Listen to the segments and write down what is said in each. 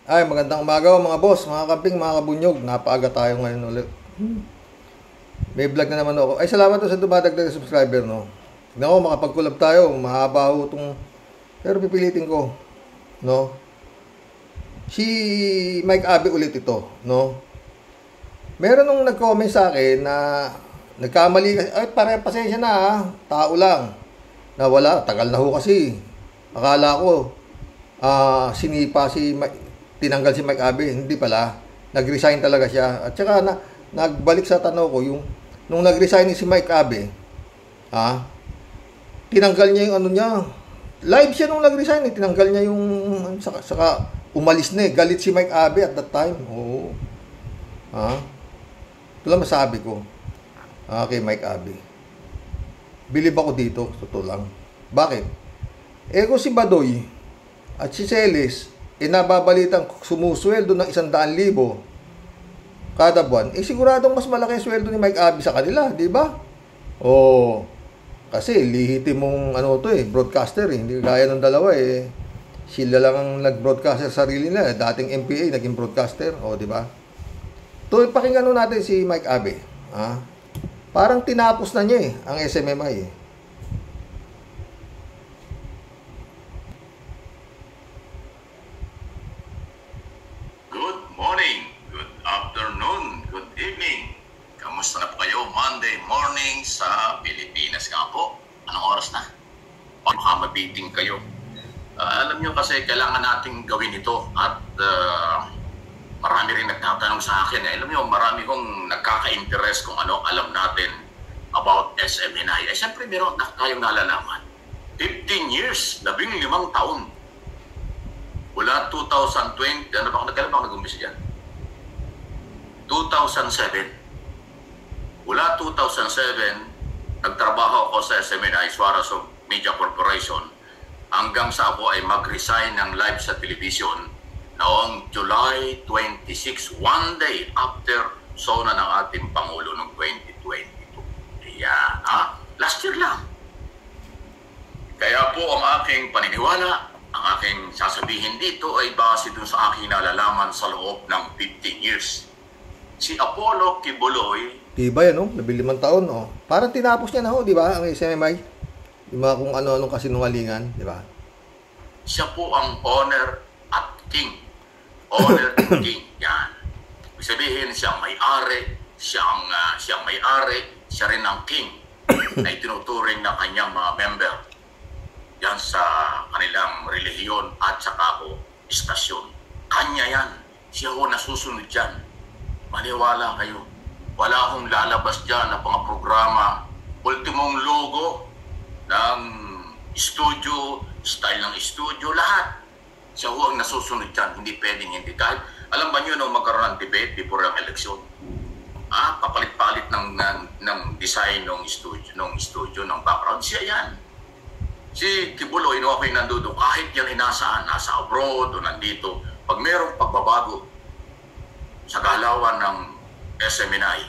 Ay, magandang umaga mga boss, mga kamping, mga kabunyog. Napaaga tayo ngayon ulit. May vlog na naman ako. Ay, salamat to sa dumadagdag na subscriber, no. Tignan ko, makapag-collab tayo. Mahaba ho itong... Pero pipilitin ko, no. Si Mike Abe ulit ito, no. Meron nung nag-comment sa akin na nagkamali kasi. Ay, pasensya na ha. Tao lang. Nawala. Tagal na ho kasi. Akala ko, sinipa si Mike. Tinanggal si Mike Abe, hindi pala. Nag-resign talaga siya. At saka nagbalik sa tanaw ko, yung nung nag-resign si Mike Abe, tinanggal niya yung ano niya. Live siya nung nag-resign, tinanggal niya yung saka umalis na eh. Galit si Mike Abe at that time. Oo. Ito lang masabi ko. Okay, Mike Abe. Bilib ako dito, totoo lang. Bakit? Kung si Badoy at si Celes, nababalitang sumusweldo ng 100,000 kada buwan, siguradong mas malaki ang sweldo ni Mike Abe sa kanila, di ba? Kasi lihitin mong broadcaster hindi gaya ng dalawa sila lang ang nag-broadcaster sarili nila, dating MPA naging broadcaster, di ba? Pakinggan natin si Mike Abe, parang tinapos na niya ang SMMI Kamusta na po kayo? Monday morning sa Pilipinas nga po. Anong oras na? Baka mabiting kayo. Alam nyo kasi kailangan nating gawin ito at marami rin nagtatanong sa akin. Alam nyo, marami kong nagkaka-interest kung ano alam natin about SMNI. Siyempre meron na tayong nalalaman. 15 years, 15 taon. Mula 2020, kailan ba ako nag-umpisa dyan? 2007. Mula 2007, nagtrabaho ako sa SMNI, Suarez Media Corporation, hanggang sa ako ay mag-resign ng live sa television noong July 26, one day after sona ng ating Pangulo noong 2022. Ayan, last year lang. Kaya po ang aking paniniwala, ang aking sasabihin dito ay base dun sa aking nalalaman sa loob ng 15 years. Si Apollo Kibuloy, diba yan, 15 taon, Parang tinapos niya na, di ba, ang SMMI? Yung mga kung ano-anong kasinungalingan, di ba? Siya po ang owner at king. Owner and king, yan. Ibig sabihin, siya ang may-ari, siya ang may-ari, siya rin ang king na itinuturing ng kanyang mga member yan sa kanilang relihiyon at saka po istasyon. Kanya yan. Siya ho nasusunod dyan. Maniwala kayo. Wala akong lalabas dyan na mga programa, ultimong logo ng studio, style ng studio, lahat. Siya ho ang nasusunod dyan, hindi pwedeng hindi. Kahit, alam ba nyo nung magkaroon ng debate before ang eleksyon? Papalit-palit ng design ng studio, ng background, siya yan. Si Kibuloy, nung ako'y nandoon, kahit yan nasa abroad o nandito, pag mayroong pagbabago sa galawan ng SMNI,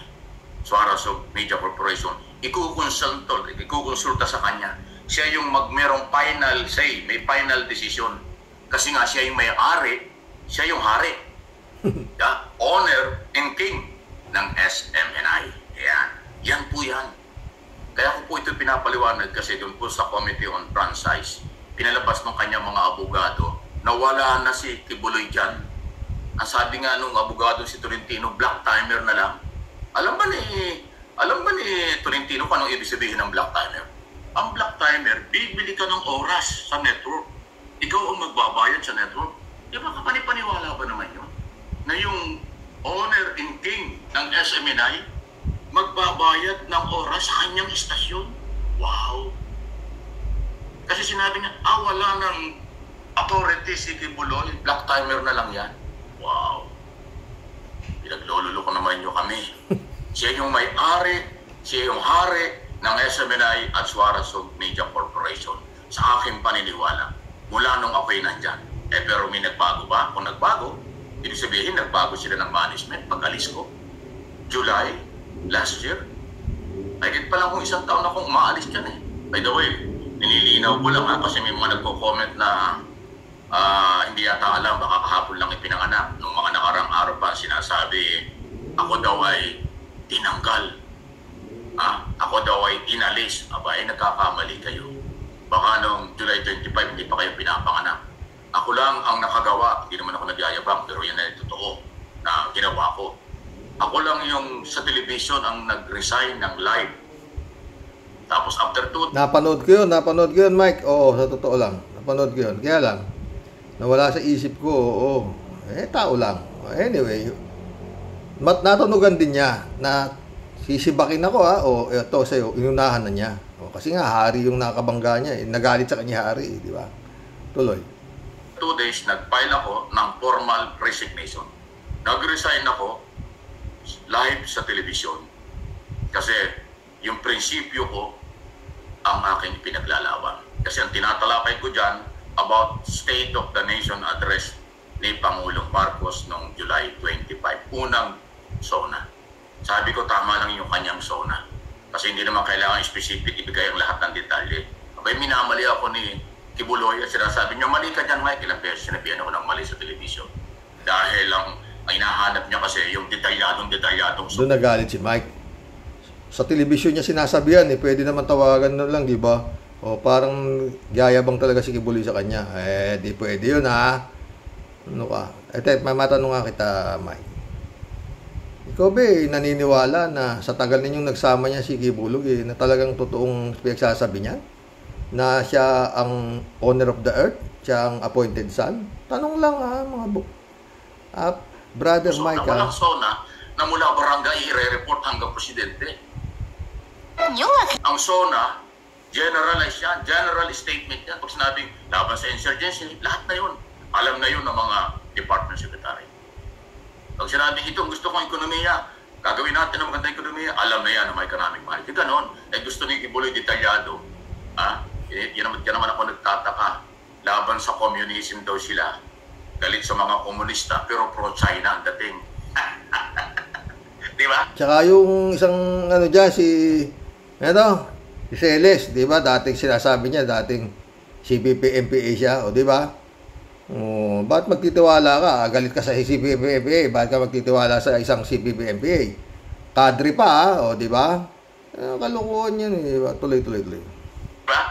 Suarez Media Corporation, ikukonsulta sa kanya. Siya yung merong final say, may final decision. Kasi nga siya yung may-ari, siya yung hari. Owner and king ng SMNI. Yan po yan. Kaya ko po ito pinapaliwanag kasi doon po sa Committee on Franchise, pinalabas ng kanyang mga abogado na wala na si Kibuloy dyan. Ang sabi nga nung abogado si Tolentino, black timer na lang. Alam ba ni Tolentino kung anong ibig sabihin ng black timer? Ang black timer, bibili ka ng oras sa network. Ikaw ang magbabayad sa network. Di ba kapanipaniwala ba naman yun? Na yung owner and king ng SMNI, magbabayad ng oras sa kanyang istasyon. Wow! Kasi sinabi niya, wala ng authority si Kibuloy, black timer na lang yan. Wow! Pinaglololo ko naman nyo kami. Siya yung may-ari, siya yung hari ng SMNI at Suarez Media Corporation. Sa aking paniniwala, mula nung ako'y nandyan. Pero may nagbago ba? Kung nagbago, ibig sabihin nagbago sila ng management pag-alis ko. July, last year. Kahit pa lang kung 1 taon akong umaalis dyan By the way, nililinaw ko lang kasi may mga nagko-comment na hindi yata alam, baka kahapon lang pinanganak. Nung mga nakarang araw pa, sinasabi, ako daw ay tinanggal. Ako daw ay inalis. Aba, nagkakamali kayo. Baka noong July 25, hindi pa kayo pinapanganak. Ako lang ang nakagawa. Hindi naman ako nagyayabang, pero yan ay totoo na ginawa ko. Ako lang yung sa television ang nag-resign ng live. Tapos after 2... Napanood ko yun, Mike. Oo, sa totoo lang. Napanood ko yun. Kaya lang, nawala sa isip ko, oo. Tao lang. Anyway, natunugan din niya na sisibakin ako ito sa'yo, inunahan na niya. Kasi nga, hari yung nakabangga niya. Nagalit sa kanya hari, di ba? Tuloy. 2 days, nag-file ako ng formal resignation. Nag-resign ako live sa television. Kasi yung prinsipyo ko ang aking pinaglalaban. Kasi ang tinatalakay ko dyan about State of the Nation address ni Pangulong Marcos noong July 25. Unang SONA. Sabi ko tama lang yung kanyang SONA. Kasi hindi naman kailangan specific ibigay ang lahat ng detalye. Abay, minamali ako ni Kibuloy at sinasabi niya, mali ka dyan, Mike. Ilang beses sinabihan ako ng mali sa television. Dahil ang hinahanap niya kasi yung detalyadong doon nagalit si Mike. Sa television niya sinasabihan, pwede naman tawagan na lang, di ba? O parang yayabang talaga si Kibuloy sa kanya. Di pwede yun, ha? Ano ka? Matanong nga kita, Mike. Ikaw ba naniniwala na sa tagal ninyong nagsama niya si Kibuloy, na talagang totoong pinagsasabi niya? Na siya ang owner of the earth? Siya ang appointed son? Tanong lang, ha, mga brother Mike, ha? Walang SONA na mula barangay i-report hanggang presidente. Ang SONA, generalize yan, general statement yan. Pag sinabing laban sa insurgency, lahat na yun. Alam na yun ng mga department secretary. Pag sinabing itong gusto kong ekonomiya, gagawin natin ng magandang ekonomiya, alam na yan ng mga economic policy. Ganon. Gusto ni Kibuloy detalyado. Yan naman ako nagtataka. Laban sa communism daw sila. Galit sa mga komunista, pero pro-China ang dating. Di ba? Tsaka yung isang dyan, si Celes, di ba? Dating sinasabi niya, dating CPP-MPA siya, di ba? Bakit magtitiwala ka? Galit ka sa CPP-MPA, bakit ka magtitiwala sa isang CPP-MPA? Kadri pa, di ba? Kalukuhan yun, di ba? Tuloy. Diba?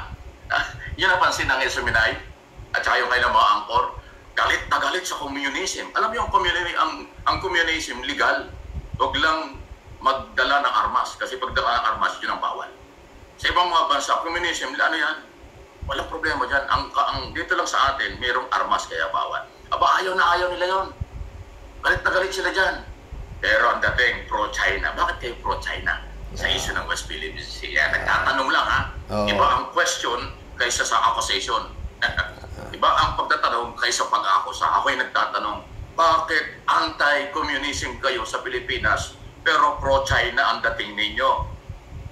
Yun napansin ng SMNI at saka yung kailang mga angkor. Galit na galit sa communism. Alam niyo, ang communism legal. Huwag lang magdala ng armas. Kasi pagdala ng armas, yun ang bawal. Sa ibang mga bansa, communism, ano yan? Walang problema dyan. Dito lang sa atin, mayroong armas kaya bawal. Aba, ayaw nila yon. Galit na galit sila dyan. Pero ang dating pro-China. Bakit kayo pro-China? Sa issue ng West Philippine Sea. Nagtatanong lang, ha? Iba ang question kaysa sa accusation. Iba ang pagtatanong kaysa pag-akusa. Ako'y nagtatanong, bakit anti-communism kayo sa Pilipinas pero pro-China ang dating ninyo?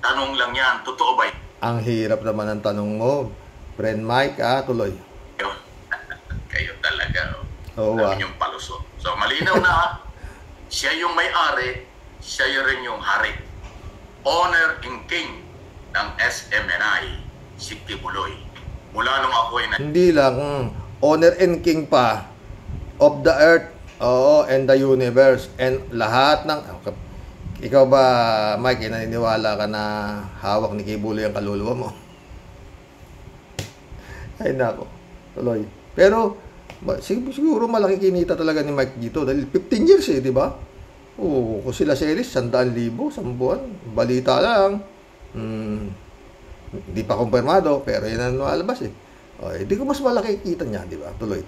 Tanong lang yan, totoo ba? Ang hirap naman ang tanong mo, friend Mike, tuloy. Kayo talaga, Oo, yung palusot. So malinaw na, siya yung may-ari, siya rin yung hari. Owner and king ng SMNI, si Kibuloy. Mula nung ako'y hindi lang, owner and king pa of the earth, and the universe, and lahat ng... Ikaw ba, Mike, naniniwala ka na hawak ni Kibuloy ang kaluluwa mo? Ay nako, tuloy. Pero siguro malaki kinita talaga ni Mike dito dahil 15 years di ba? Kung sila series 100,000 isang buwan, balita lang. Hindi pa kumpirmado pero yan ang nalabas di ko mas malaki kita niya, di ba? Tuloy.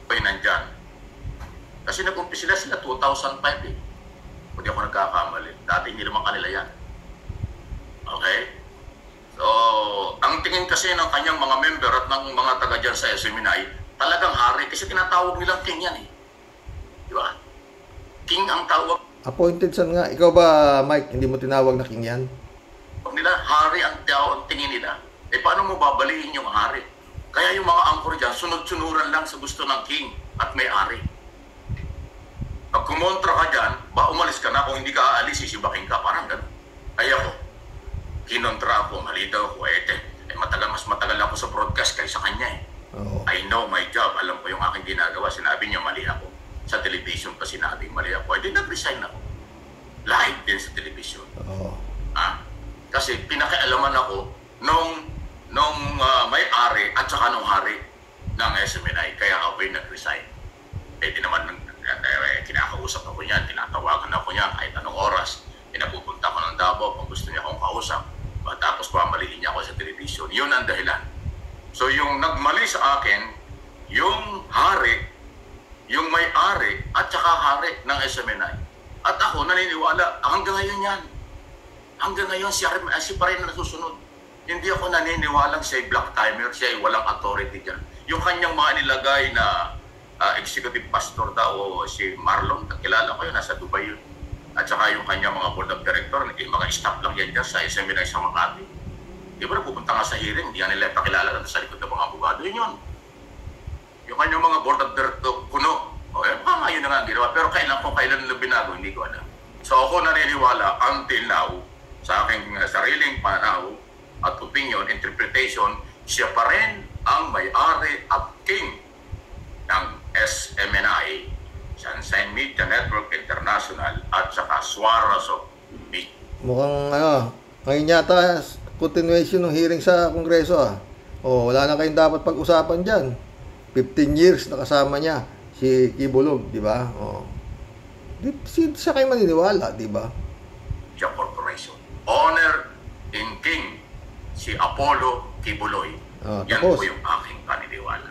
Ay nandyan. Kasi nag-umpisa sila 2005 Hindi ako nagkakamali. Dati hindi naman kanila yan. Okay? So, ang tingin kasi ng kanyang mga member at ng mga taga dyan sa SMNI, talagang hari kasi tinatawag nilang king yan Di ba? King ang tawag. Appointed son nga. Ikaw ba, Mike, hindi mo tinawag na king yan? Pag nila, hari ang tingin nila. Paano mo babalihin yung hari? Kaya yung mga angkor dyan, sunod-sunuran lang sa gusto ng king at may-ari. Pag kumontra ka dyan, umalis ka na. Kung hindi ka aalis, sisibakin ka. Parang gano'n. Ay ako, kinontra ako, mali daw ako. Mas matagal ako sa broadcast kaysa kanya I know my job. Alam ko yung aking ginagawa. Sinabi niya, mali ako. sa television pa sinabing mali ako. Hindi nag-resign ako. Live din sa television. Kasi pinakialaman ako nung may-ari at saka nung hari ng SMNI. Kaya ako'y nag-resign. Di naman kinakausap ako niyan, tinatawagan ako niya kahit anong oras. Pinapupunta ko ng Davao kung gusto niya akong kausap. Tapos pamalihin niya ako sa television. Yun ang dahilan. So yung nagmali sa akin, yung hari, yung may-ari at saka hari ng SMNI. At ako naniniwala, hanggang ngayon yan. Hanggang ngayon siya pa rin na nasusunod. Hindi ako naniniwalang siya black timer, siya walang authority dyan. Yung kanyang mga nilagay na executive pastor daw o si Marlon, kilala ko yun, nasa Dubai yun. At saka yung kanyang mga board of director, mga staff lang yan dyan sa SMNI sa Makati. Di ba pupunta nga sa hearing, hindi nila ipakilala sa likod ng mga abogado. Yun. Yung kanyang mga board of director, kuno. Baka yun na nga ginawa. Pero kung kailan nila binago, hindi ko alam. So ako naniniwala until now, sa aking sariling pananaw at opinion, interpretation, siya pa rin ang may-ari at king ng SMNI, Sunshine Media Network International at saka Suaraso Media. Mukhang ngayon yata continuation ng hearing sa Kongreso wala na kayong dapat pag-usapan dyan. 15 years nakasama niya si Quibulog, di ba? Siya kayo maniniwala, di ba? Siya corporation. Honor in King, si Apollo Kibuloy. Yan po yung aking paniniwala.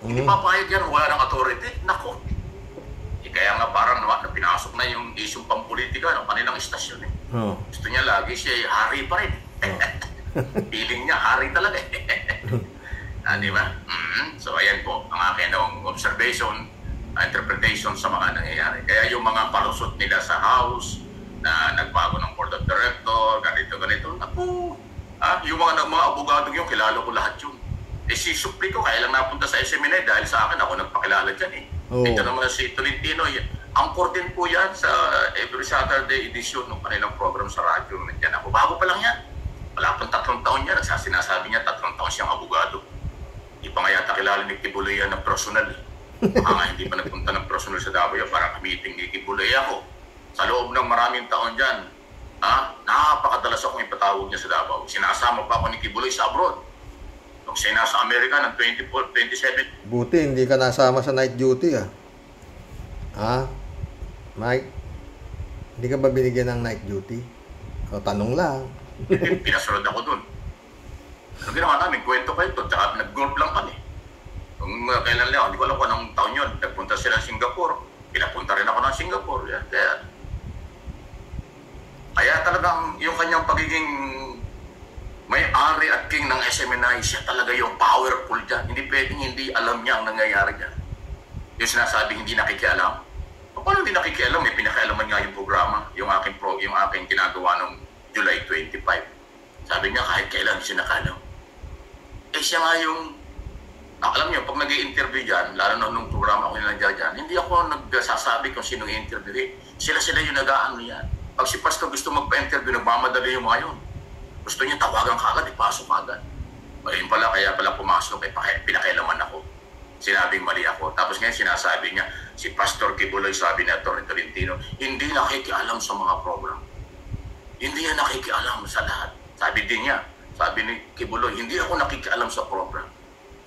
Hindi papayag yan, wala ng authority. Nako. Kaya nga parang pinasok na yung isyong pampolitika ng kanilang istasyon. Gusto niya lagi siya hari pa rin. Feeling niya hari talaga. Di ba? So ayan po ang aking observation, interpretation sa mga nangyayari. Kaya yung mga palusot nila sa House, na nagbago ng board of director, ganito. Naku, yung mga abogado yung kilala ko lahat yun. Si Supli ko, kaya lang napunta sa SMNI dahil sa akin, ako nagpakilala dyan eh. Ito naman si Tolentino, angkor din po yan sa every Saturday edition ng kanilang program sa radyo. Nandiyan ako. Bago pa lang yan. Wala pang 3 taon yan. Sinasabi niya 3 taon siyang abogado. Hindi pa nga yata kilala ni Kibuloy yan ng personal eh. Baka nga hindi pa nagpunta ng personal sa Davao para ka-meeting ni Kibuloy ako. Sa loob ng maraming taon dyan, napakadalas akong ipatawag niya sa Davao. Sinasama pa ako ni Kibuloy sa abroad. Nung siya nasa Amerika ng 27. Buti, hindi ka nasama sa night duty Mike? Hindi ka ba binigyan ng night duty? Tanong lang. Pinasunod ako dun. Ano ginawa namin? Kwento-kwento. Tsaka nag-golf lang kami. Kung kailan lang, hindi ko alam kung anong taon yun. Nagpunta sila ng Singapore. Pinapunta rin ako ng Singapore. Kaya talagang yung kanyang pagiging may-ari at king ng SMNI, siya talaga yung powerful dyan. Hindi pwedeng hindi alam niya ang nangyayari dyan. Yung sinasabi hindi nakikialam. Paano hindi nakikialam? May pinakialaman nga yung programa, yung aking ginagawa noong July 25. Sabi niya kahit kailan siya nakalam. Siya nga yung, alam niyo, pag nag-i-interview dyan, lalo na nung programa ko nilang dyan, hindi ako nagsasabi kung sino i-interview. Sila yung nag-aano yan. Pag si Pastor gusto magpa-interview, nagmamadali yung mga yun. Gusto niya tawagan ka agad, ipasok agad. Ngayon pala, kaya pala pumasok, pinakialaman ako. Sinabing mali ako. Tapos ngayon sinasabi niya, si Pastor Kibuloy, sabi na Tolentino, hindi nakikialam sa mga program. Hindi yan nakikialam sa lahat. Sabi din niya, sabi ni Kibuloy, hindi ako nakikialam sa program.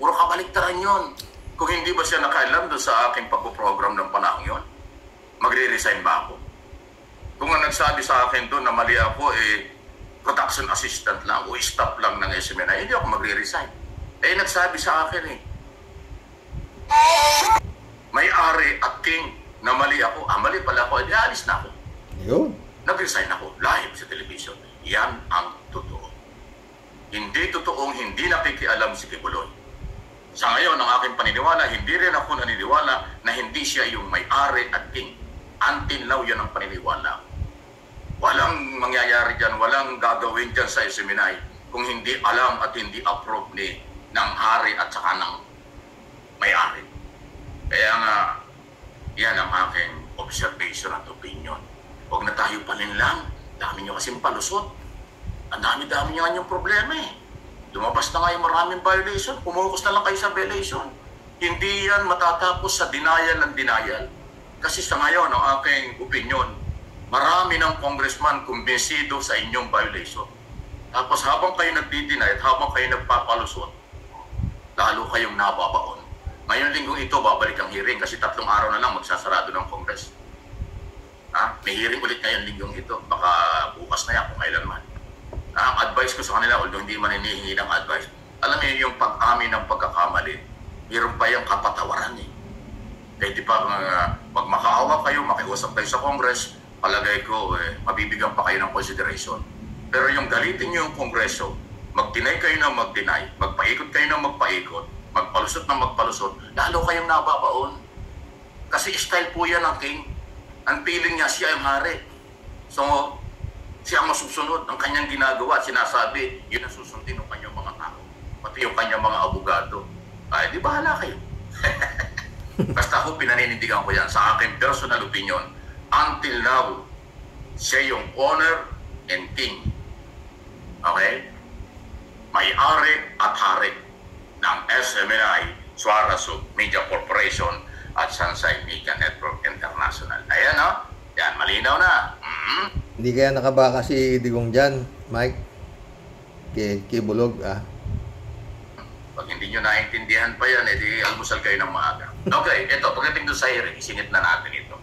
Puro kabaliktaran yun. Kung hindi ba siya nakailam doon sa aking pagpuprogram ng panahon yun, magre-resign ba ako? Kung ang nagsabi sa akin doon na mali ako, production assistant lang o staff lang ng SMNI, hindi ako magre-resign. Nagsabi sa akin may-ari at king na mali ako. Mali pala ako, alis na ako. Yun. Nag-resign ako live sa television. Yan ang totoo. Hindi totoong hindi nakikialam si Kibuloy. Sa ngayon, ang aking paniniwala, hindi rin ako naniniwala na hindi siya yung may-ari at king. Until now, yan ang paniniwala. Walang mangyayari dyan, walang gagawin dyan sa SMNI kung hindi alam at hindi approve ng hari at saka ng may-ari. Kaya nga, yan ang aking observation at opinion. Huwag na tayo palinlang. Dami nyo kasing palusot. Ang dami-dami nyo yung problema Lumabas na nga yung maraming violation. Pumukus na lang kayo sa violation. Hindi yan matatapos sa denial and denial. Kasi sa ngayon, ang aking opinion, marami ng congressman kumbinsido sa inyong violation. Tapos habang kayo nagdi-deny at habang kayo nagpapalusot, lalo kayong nababaon. Ngayon linggong ito, babalik ang hearing kasi 3 araw na lang magsasarado ng Congress. May hearing ulit ngayon linggong ito. Baka bukas na yan kung kailan man. Ang advice ko sa kanila, although hindi man hinihingi ng advice, alam niyo yung pag-amin ng pagkakamali, mayroon pa yung kapatawaran eh. Kaya di pa pag makaawa kayo, makiusap kayo sa Congress, palagay ko, mabibigyan pa kayo ng consideration. Pero yung galitin nyo yung Kongreso, mag-deny kayo ng mag-deny, magpaikot kayo ng magpaikot, magpalusot ng magpalusot, lalo kayong nababaon. Kasi style po yan ng king. Ang feeling niya, siya ang hari. So, siya ang masusunod. Ang kanyang ginagawa, sinasabi, yun ang susundin ng kanyang mga tao. Pati yung kanyang mga abogado. Ay, di bahala kayo. Basta ako pinaninindigan ko yan sa aking personal opinion. Until now, siya yung owner and king. Okay? May-ari at hari ng SMNI, Suarez Media Corporation at Sunshine Media Network International. Ayan o. Yan, malinaw na. Hindi kaya nakabaka si Digong dyan, Mike? Kay Bulog, Pag hindi nyo naintindihan pa yan, edi almusal kayo ng maaga. Okay, ito, pagdating doon sa hearing, isingit na natin ito.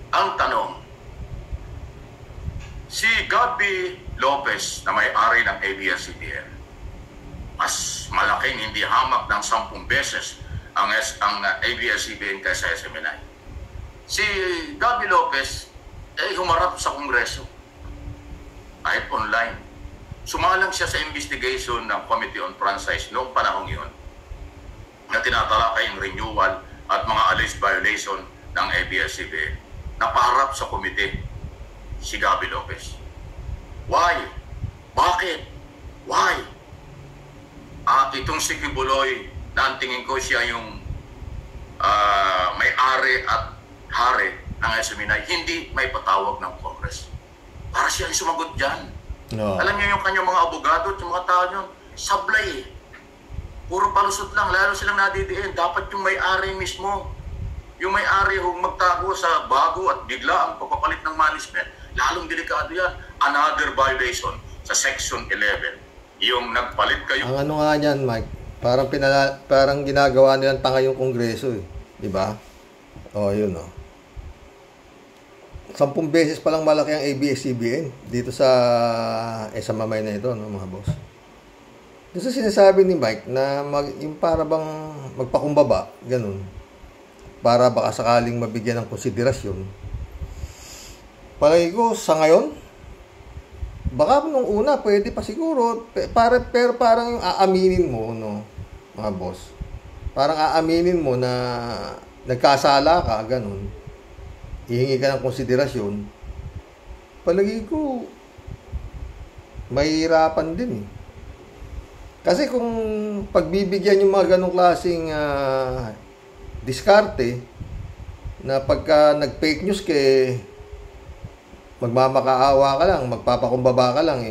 Ang tanong, si Gabby Lopez na may-ari ng ABS-CBN, mas malaking hindi hamak ng 10 beses ang ABS-CBN kaysa SMNI. Si Gabby Lopez humarap sa Kongreso kahit online. Sumalang siya sa investigation ng Committee on Franchise noong panahong yun na tinatalakay ang renewal at mga alleged violation ng ABS-CBN. Napaharap sa komite si Gabby Lopez. Why? Bakit? Why? Itong si Kibuloy, na ang tingin ko siya yung may-ari at hari ng SMNI, hindi may patawag ng Congress. Para siya ay sumagot dyan. No. Alam niyo yung kanyang mga abogado at yung mga tao nyo, sablay eh. Puro palusot lang, lalo silang nadidiin. Dapat yung may-ari mismo. Yung may-ari magtago sa bago at bigla ang pagpapalit ng management. Lalong delikado yan. Another violation sa Section 11. Yung nagpalit kayo. Ang ano nga yan, Mike, parang ginagawa nilang tanga yung Kongreso eh. Diba? Yun 10 beses pa lang malaki ang ABS-CBN dito sa mamay na ito, no, mga boss. Doon sa sinasabi ni Mike na yung para bang magpakumbaba, ganun, para baka sakaling mabigyan ng konsiderasyon. Palagi ko sa ngayon, baka nung una pwede pa siguro, pero parang yung aaminin mo, no, mga boss. Parang aaminin mo na nagkasala ka, ganun. Hihingi ka ng konsiderasyon. Palagi ko mahirapan din eh. Kasi kung pagbibigyan yung mga ganong klaseng diskarte na pagka nag-fake news magmamakaawa ka lang, magpapakumbaba ka lang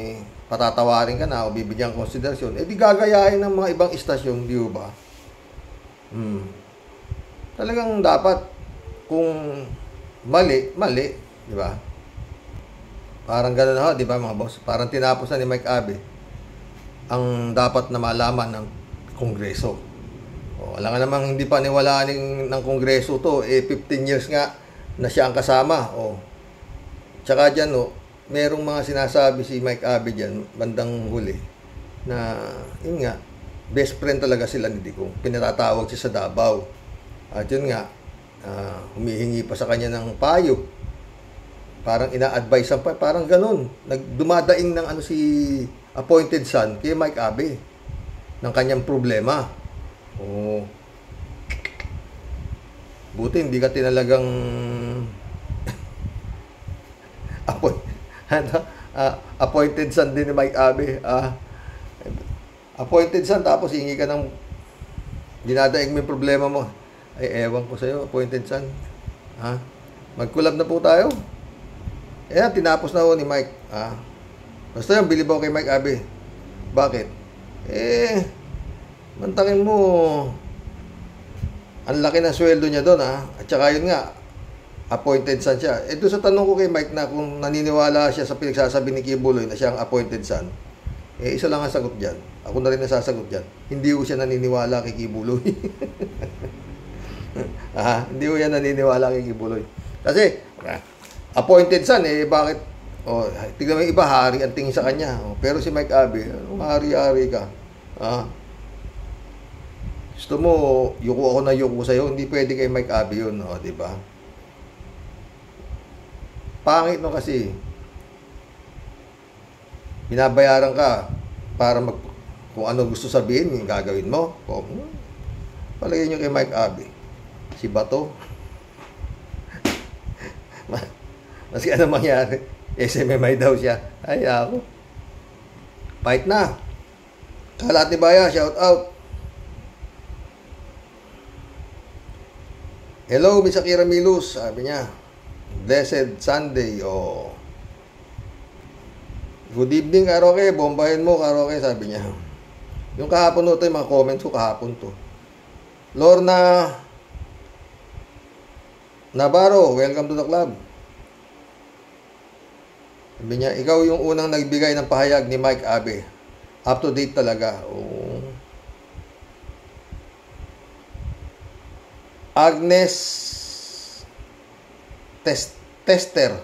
patatawarin ka na o bibigyan ng konsiderasyon, di gagayahin ng mga ibang istasyon, di ba? Talagang dapat kung mali, di ba? Parang gano'n di ba mga boss? Parang tinapos na ni Mike Abe ang dapat na malaman ng Kongreso. Alam nga namang hindi pa niwalaan ng Kongreso to, 15 years nga na siya ang kasama. Tsaka dyan, merong mga sinasabi si Mike Abe dyan, bandang huli, na yun nga, best friend talaga sila ni Digong. Pinatatawag siya sa Davao. At yun nga, humihingi pa sa kanya ng payo. Parang ina-advise pa, parang ganun. Dumadaing ng si appointed son kay Mike Abe ng kanyang problema. Buti hindi ka tinalagang appointed son din ni Mike Abe. Appointed son, tapos hingi ka ng dinadaing mo yung problema mo. Ay, ewan ko sa'yo, appointed son. Mag-collab na po tayo. Tinapos na ni Mike. Basta yung bilib ako kay Mike Abe. Bakit? Mantakin mo, ang laki ng sweldo niya doon, At saka yun nga, appointed son siya. Ito sa tanong ko kay Mike na kung naniniwala siya sa pinagsasabi ni Kibuloy na siya ang appointed son, isa lang ang sagot dyan. Ako na rin nasasagot dyan. Hindi ko siya naniniwala kay Kibuloy. Hindi ko yan naniniwala kay Kibuloy. Kasi, appointed son, bakit? Tignan mo yung iba, hari ang tingin sa kanya. Pero si Mike Abe, hari-hari ka. Gusto mo, yuko ako na yuko sa'yo, hindi pwede kay Mike Abe yun, di ba? Pangit no kasi, binabayaran ka para kung ano gusto sabihin, yung gagawin mo. Palagay nyo kay Mike Abe. Si Bato. Maski ano mangyari. SMMI daw siya. Ay, ako. Fight na. Kalat ni Baya, shout out. Hello, Miss Akira Milus. Sabi niya, Blessed Sunday. Good evening, Karoke. Bombahin mo, Karoke. Sabi niya. Yung kahapon ito, yung mga comments ko kahapon to. Lorna Navarro, welcome to the club. Sabi niya, ikaw yung unang nagbigay ng pahayag ni Mike Abe. Up to date talaga. Agnes Tester.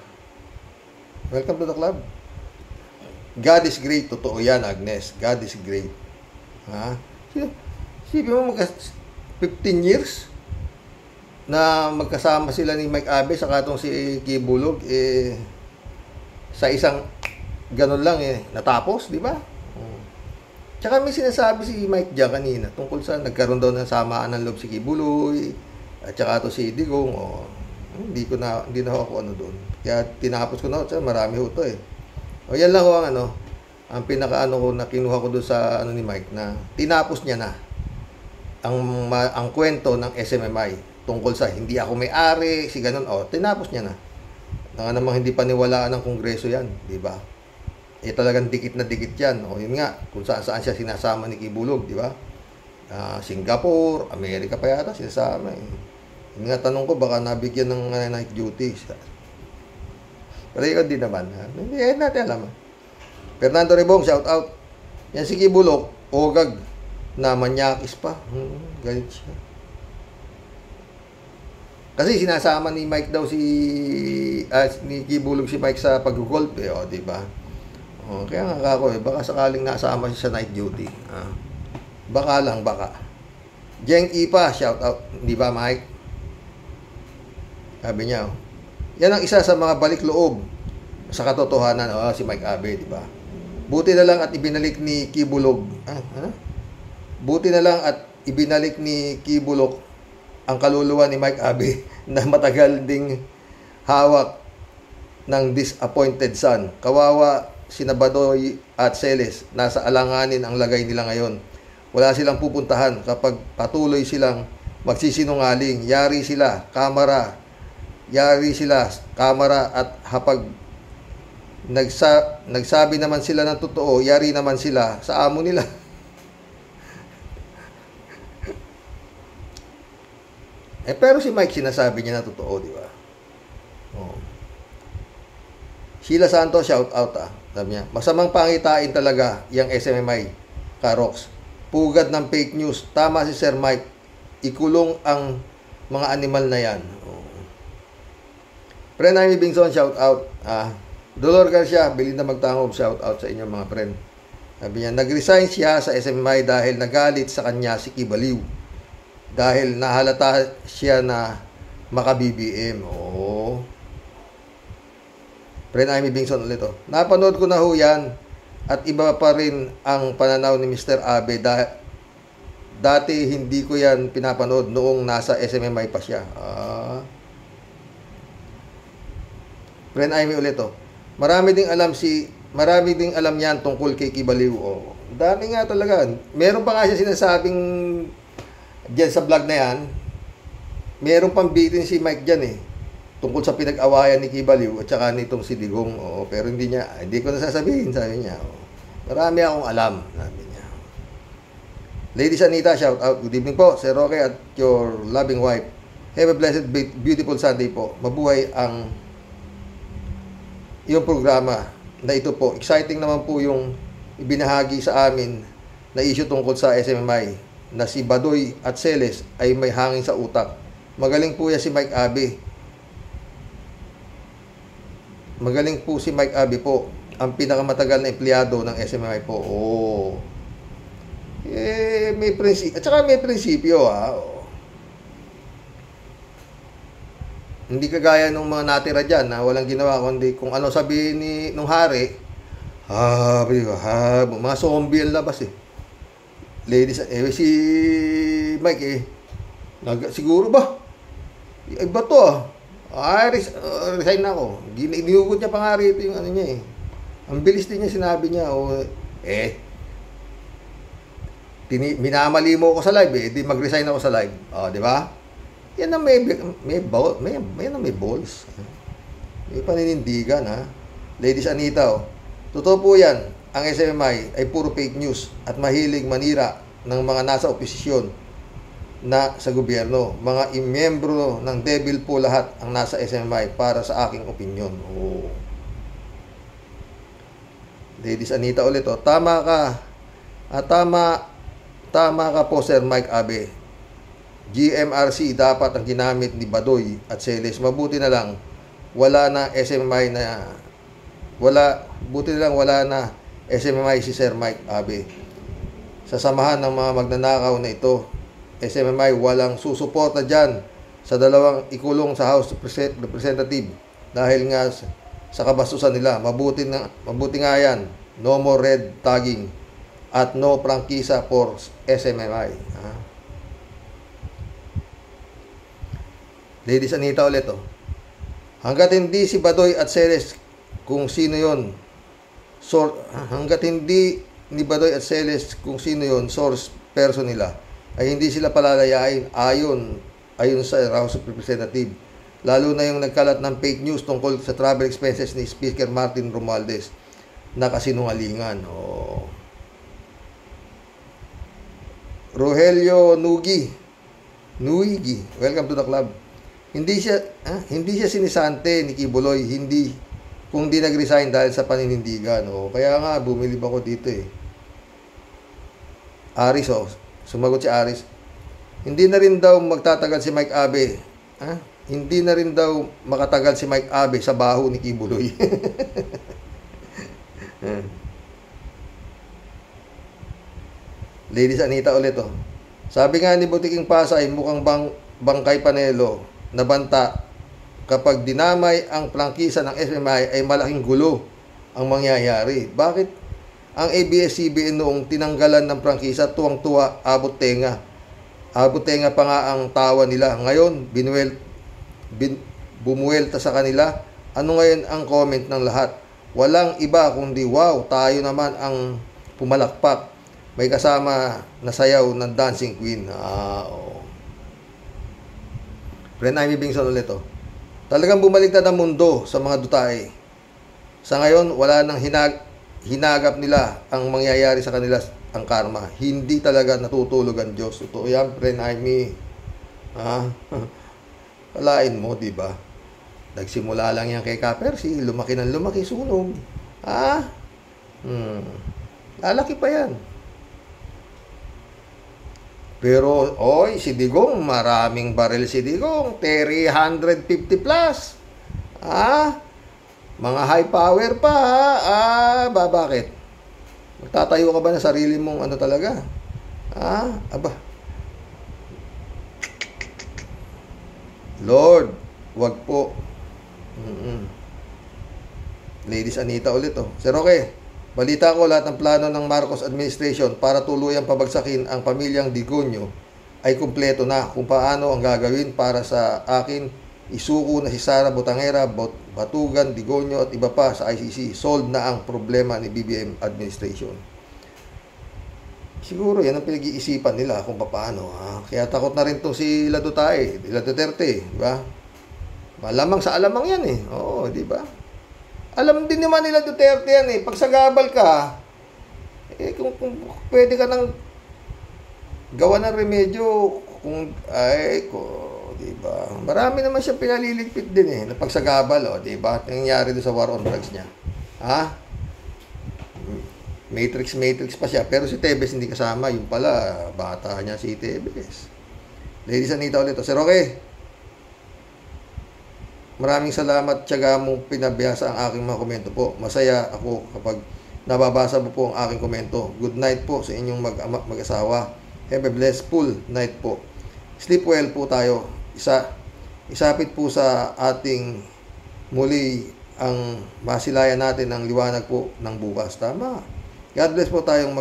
Welcome to the club. God is great. Totoo yan, Agnes. God is great. Sige mo 15 years na magkasama sila ni Mike Abe saka itong si Kibulog, sa isang ganun lang natapos, di ba? Tsaka may sinasabi si Mike dyan kanina tungkol sa nagkaroon daw ng samaan ng loob si Kibuloy at tsaka to si Digong. Hindi na ako ano doon. Kaya tinapos ko na, marami ho to yan lang ho ang pinaka ko na kinuha ko doon sa ni Mike na tinapos niya na ang kwento ng SMMI tungkol sa hindi ako may-ari, si ganun. Tinapos niya na. Namang hindi paniwalaan ng Kongreso yan, di ba? Talagang dikit na dikit yan. Yun nga, kung saan siya sinasama ni Kibulog, di ba? Singapore, Amerika pa yata sinasama. Yun nga, tanong ko, baka nabigyan ng night duty. Pero yun din naman. Hindi natin alam. Fernando Rebong, shout out. Yan si Kibulog, ogag na manyakis pa. Galit siya. Kasi sinasama ni Mike daw ni Kibulog si Mike sa pag-golf di ba? Kaya nga ako baka sakaling nasama siya sa night duty. Baka lang, baka. Jeng Ipa, shout out, di ba Mike? Sabi niya, yan ang isa sa mga balik loob sa katotohanan, si Mike Abe, di ba? Buti na lang at ibinalik ni Kibulog. Buti na lang at ibinalik ni Kibulog ang kaluluwa ni Mike Abe na matagal ding hawak ng disappointed son. Kawawa sina Badoy at Celes, nasa alanganin ang lagay nila ngayon. Wala silang pupuntahan kapag patuloy silang magsisinungaling. Yari sila, kamera at hapag nagsabi naman sila ng totoo, yari naman sila sa amo nila. Pero si Mike sinasabi niya na totoo, di ba? Sheila Santos, shout out Sabi niya, masamang pangitain talaga yung SMMI, Karox. Pugad ng fake news. Tama si Sir Mike. Ikulong ang mga animal na yan. Friend Amy Bingson, shout out. Dolor Garcia, Belinda Magtangob, shout out sa inyong mga friend. Sabi niya, nag-resign siya sa SMMI dahil nagalit sa kanya si Kibaliw. Dahil nahalata siya na maka-BBM. Friend Amy Bingson ulit. Napanood ko na ho yan. At iba pa rin ang pananaw ni Mr. Abe. Dati hindi ko yan pinapanood noong nasa SMMI pa siya. Friend Amy ulit. Marami ding alam yan tungkol kay Kibaliw. Dami nga talaga. Meron pa nga siya sinasabing diyan sa vlog na yan, meron pang bitin si Mike dyan tungkol sa pinag-awayan ni Kibaliw at saka nitong si Digong. Pero hindi ko nasasabihin, sabi niya. Marami akong alam, sabi niya. Lady Sanita, shout out. Good evening po, Sir Roque at your loving wife. Have a blessed, beautiful Sunday po. Mabuhay ang yung programa na ito po. Exciting naman po yung ibinahagi sa amin na issue tungkol sa SMMI na si Badoy at Celes ay may hangin sa utak. Magaling po yan si Mike Abe. Magaling po si Mike Abe po. Ang pinakamatagal na empleyado ng SMMI po. Oh. May prinsipyo. At saka may prinsipyo ha. Hindi kagaya nung mga natira dyan na walang ginawa kundi kung ano sabihin nung hari. Mga zombie ang labas eh. Ladies, si Mike siguro ba? Iba to resign na ako. Iniugot niya pa nga rito yung ano niya eh. Ang bilis din niya sinabi niya, minamali mo ako sa live eh, di mag-resign ako sa live. Di ba? Yan ang may balls. May paninindigan ha. Ladies Anita, totoo po yan. Ang SMMI ay puro fake news at mahilig manira ng mga nasa oposisyon na sa gobyerno. Mga miyembro ng devil po lahat ang nasa SMMI para sa aking opinion. Ladies Anita ulit tama ka. Tama ka po Sir Mike Abe. GMRC dapat ang ginamit ni Badoy at Celes. Mabuti na lang wala na SMMI wala na SMMI si Sir Mike Abe. Sa samahan ng mga magnanakaw na ito, SMMI walang susuporta dyan sa dalawang ikulong sa House Representative dahil nga sa kabastusan nila. Mabuti nga yan. No more red tagging at no prangkisa for SMMI. Ladies Anita ulit hanggat hindi si Badoy at Celes kung sino yon, hanggat hindi ni Badoy at Celes kung sino yon source person nila, ay hindi sila palalayain ayon sa House of Representative. Lalo na yung nagkalat ng fake news tungkol sa travel expenses ni Speaker Martin Romualdez na kasinungalingan. Rogelio Nuigi, welcome to the club. Hindi siya sinisante ni Kibuloy, kung di nag-resign dahil sa paninindigan. Kaya nga bumilib ako dito eh. Aris sumagot si Aris. Hindi na rin daw magtatagal si Mike Abe. Hindi na rin daw makatagal si Mike Abe sa baho ni Kibuloy. Ladies Anita ulit Sabi nga ni Butiking Pasay, mukhang Bangkay Panelo na banta, kapag dinamay ang prangkisa ng SMMI ay malaking gulo ang mangyayari. Bakit ang ABS-CBN noong tinanggalan ng prangkisa tuwang-tuwa, abot tenga pa nga ang tawa nila. Ngayon bumuwelta sa kanila. Ano ngayon ang comment ng lahat? Walang iba kundi wow, tayo naman ang pumalakpak. May kasama na sayaw ng Dancing Queen. Friend Amy Bingson ulit Talagang bumaliktad ang mundo sa mga dutae. Sa ngayon, wala nang hinagap nila ang mangyayari sa kanila ang karma. Hindi talaga natutulog ang Diyos. Totoo yan, friend Amy. Kalain mo, di ba? Nagsimula lang yan kay Kapersi, lumaki ng lumaki, sunog. Lalaki pa yan. Pero, si Digong, maraming baril si Digong. 350 plus. Mga high power pa, bakit? Magtatayo ka ba na sarili mong ano talaga? Lord, wag po. Ladies Anita ulit Sir Roque, balita ko lahat ng plano ng Marcos administration para tuluyang pabagsakin ang pamilyang Digonyo ay kumpleto na. Kung paano ang gagawin para sa akin, isuko na si Sara Botangera, Batugan, Digonyo at iba pa sa ICC. Solve na ang problema ni BBM administration. Siguro yan ang pinag-iisipan nila kung paano. Kaya takot na rin to si Duterte, di ba? Malamang sa alamang yan di ba? Alam din naman nila Duterte yan pag sagabal ka, kung pwede ka nang gawa ng remedyo, di Diba? Marami naman siya pinaliligpit din eh. Napagsagabal, o. Diba? Nangyayari doon sa war on drugs niya. Ha? Matrix pa siya. Pero si Tevez hindi kasama. Yung pala, bata niya si Tevez. Ladies Anita ulit. Sir Roque, maraming salamat. Tiyaga mong pinabiyasa ang aking mga komento po. Masaya ako kapag nababasa mo po ang aking komento. Good night po sa inyong mag-asawa. Have a blissful night po. Sleep well po tayo. Isapit po sa ating muli ang masilayan natin ng liwanag po ng bukas. Tama. God bless po tayong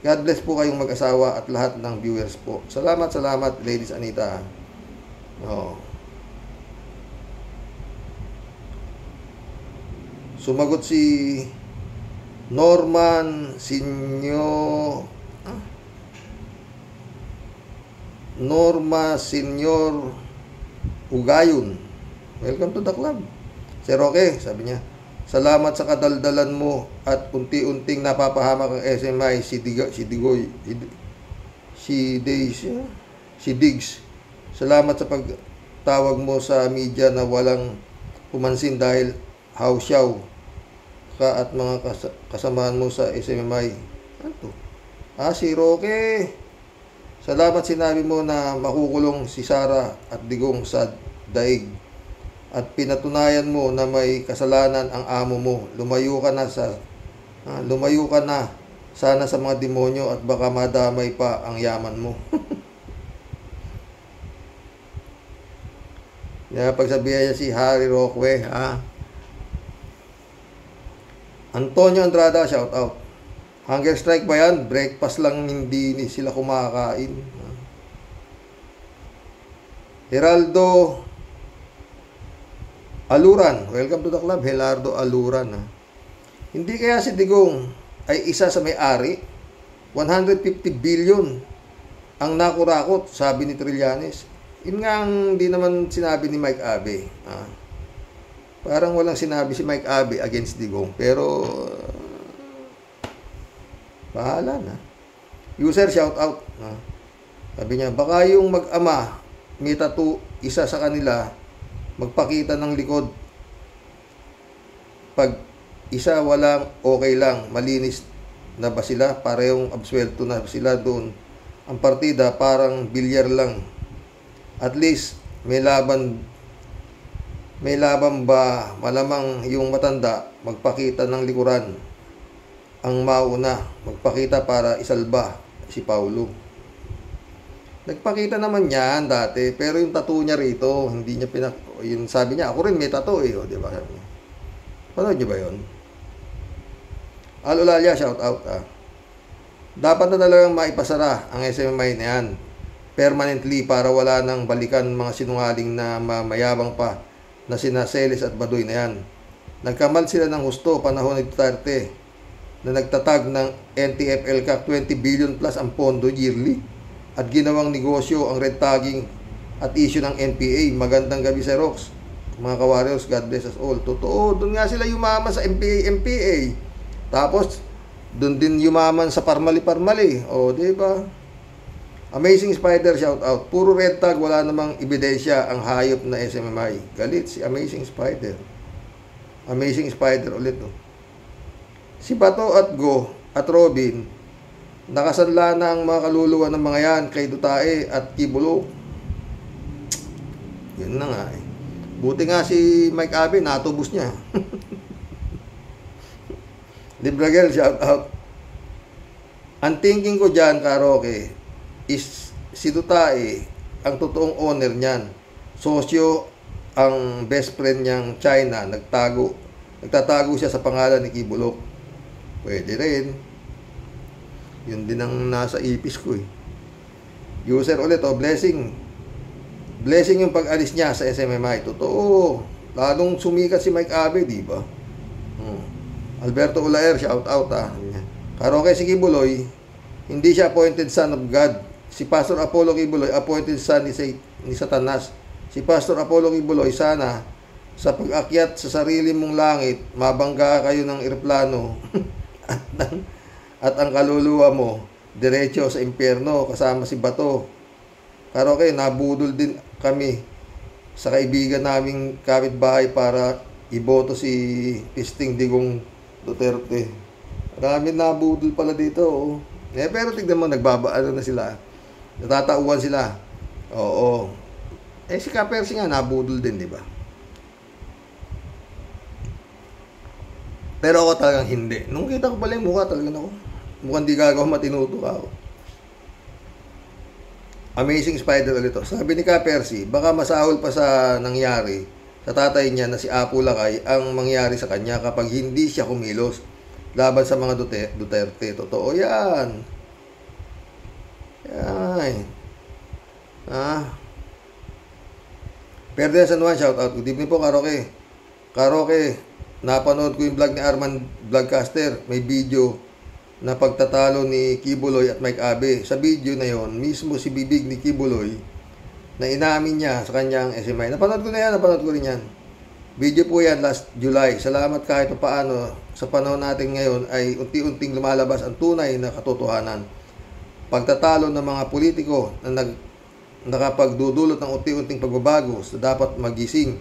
God bless po kayong mag-asawa at lahat ng viewers po. Salamat, Ladies Anita. Oh. Sumagot si Norma Senior Ugayon. Welcome to the club. Sir Roque, sabi niya, salamat sa kadaldalan mo at unti-unting napapahamak ang SMI si Diggs. Salamat sa pagtawag mo sa media na walang pumansin dahil hausyaw ka at mga kasamaan mo sa SMI. Ano to? Si Roque. Salamat sinabi mo na makukulong si Sara at Digong sa daig. At pinatunayan mo na may kasalanan ang amo mo. Lumayo ka na sana sa mga demonyo at baka madamay pa ang yaman mo. Pagsabihan niya si Harry Roque, Antonio Andrada, shout out. Hunger strike ba yan? Breakfast lang hindi sila kumakain. Geraldo Aluran. Welcome to the club, Geraldo Aluran. Hindi kaya si Digong ay isa sa may-ari? 150 billion ang nakurakot, sabi ni Trillanes. Yun nga ang di naman sinabi ni Mike Abe. Parang walang sinabi si Mike Abe against Digong. Pero bahala na. User, shout out. Sabi niya, baka yung mag-ama, may tattoo, isa sa kanila, magpakita ng likod. Pag isa walang okay lang, malinis na ba sila? Parehong absuelto na sila doon. Ang partida parang bilyar lang. At least may laban ba? Malamang yung matanda magpakita ng likuran. Ang mauna magpakita para isalba si Paulo. Nagpakita naman yan dati, pero yung tattoo niya rito, hindi niya yun sabi niya, ako rin may tattoo di ba? Panood niyo ba yun? Alulalia, shout out. Dapat na talagang maipasara ang SMI na yan permanently para wala nang balikan mga sinungaling na mayabang pa na sina Celes at Baduy na yan. Nagkamal sila ng husto panahon ni Duterte na nagtatag ng NTFL Cup 20 billion plus ang pondo yearly at ginawang negosyo ang red tagging at issue ng NPA. Magandang gabi sa Rox. Mga ka-warriors, God bless us all. Totoo, doon nga sila yumaman sa MPA. Tapos, doon din yumaman sa Parmali. Diba? Amazing Spider, shout out. Puro red tag, wala namang ebidensya ang hayop na SMMI. Galit si Amazing Spider. Amazing Spider ulit. Si Bato at Go at Robin, nakasanla na ang mga kaluluwa ng mga yan kay Dutae at Kibulo. Yun na nga Buti nga si Mike Abe, natubos niya. Libragel, shout out. Ang thinking ko dyan, Karoke, is si Dutae, ang totoong owner niyan. Sosyo, ang best friend niyang China, nagtatago siya sa pangalan ni Kibulok. Pwede rin. Yun din ang nasa ipis ko User ulit blessing. Blessing yung pag-alis niya sa SMMI. Totoo. Lalong sumikat si Mike Abe, di ba? Alberto Ulaer, shout out Karoke si Kibuloy, hindi siya appointed son of God. Si Pastor Apollo Kibuloy, appointed son ni Satanas. Si Pastor Apollo Kibuloy, sana sa pag-akyat sa sarili mong langit, mabangga kayo ng eroplano at ang kaluluwa mo diretso sa impyerno kasama si Bato Karaoke, nabudol din kami sa kaibigan naming kapitbahay para iboto si Pisting Digong Duterte. Marami nabudol pala dito. Oh. Pero tignan mo, nagbabaano na sila. Natatauhan sila. Oo. Si Kapersi nga, nabudol din, di ba? Pero ako talagang hindi. Nung kita ko pala yung mukha, talagang ako. Mukhang di gagawa matinuto ako. Amazing Spider ulit ito. Sabi ni Kapersi, baka masahol pa sa nangyari sa tatay niya na si Apo Lakay ang mangyari sa kanya kapag hindi siya kumilos laban sa mga Duterte. Totoo yan. Yan. Perdian San Juan, shout out. Good evening po, Karaoke. Karaoke, napanood ko yung vlog ni Arman Vlogcaster. May video na pagtatalo ni Kibuloy at Mike Abe. Sa video na yon, mismo si bibig ni Kibuloy na inamin niya sa kanyang SMI. Napanood ko na yan, napanood ko rin yan. Video po yan last July. Salamat kahit paano sa panahon natin ngayon ay unti-unting lumalabas ang tunay na katotohanan. Pagtatalo ng mga politiko na nakapagdudulot ng unti-unting pagbabago sa dapat magising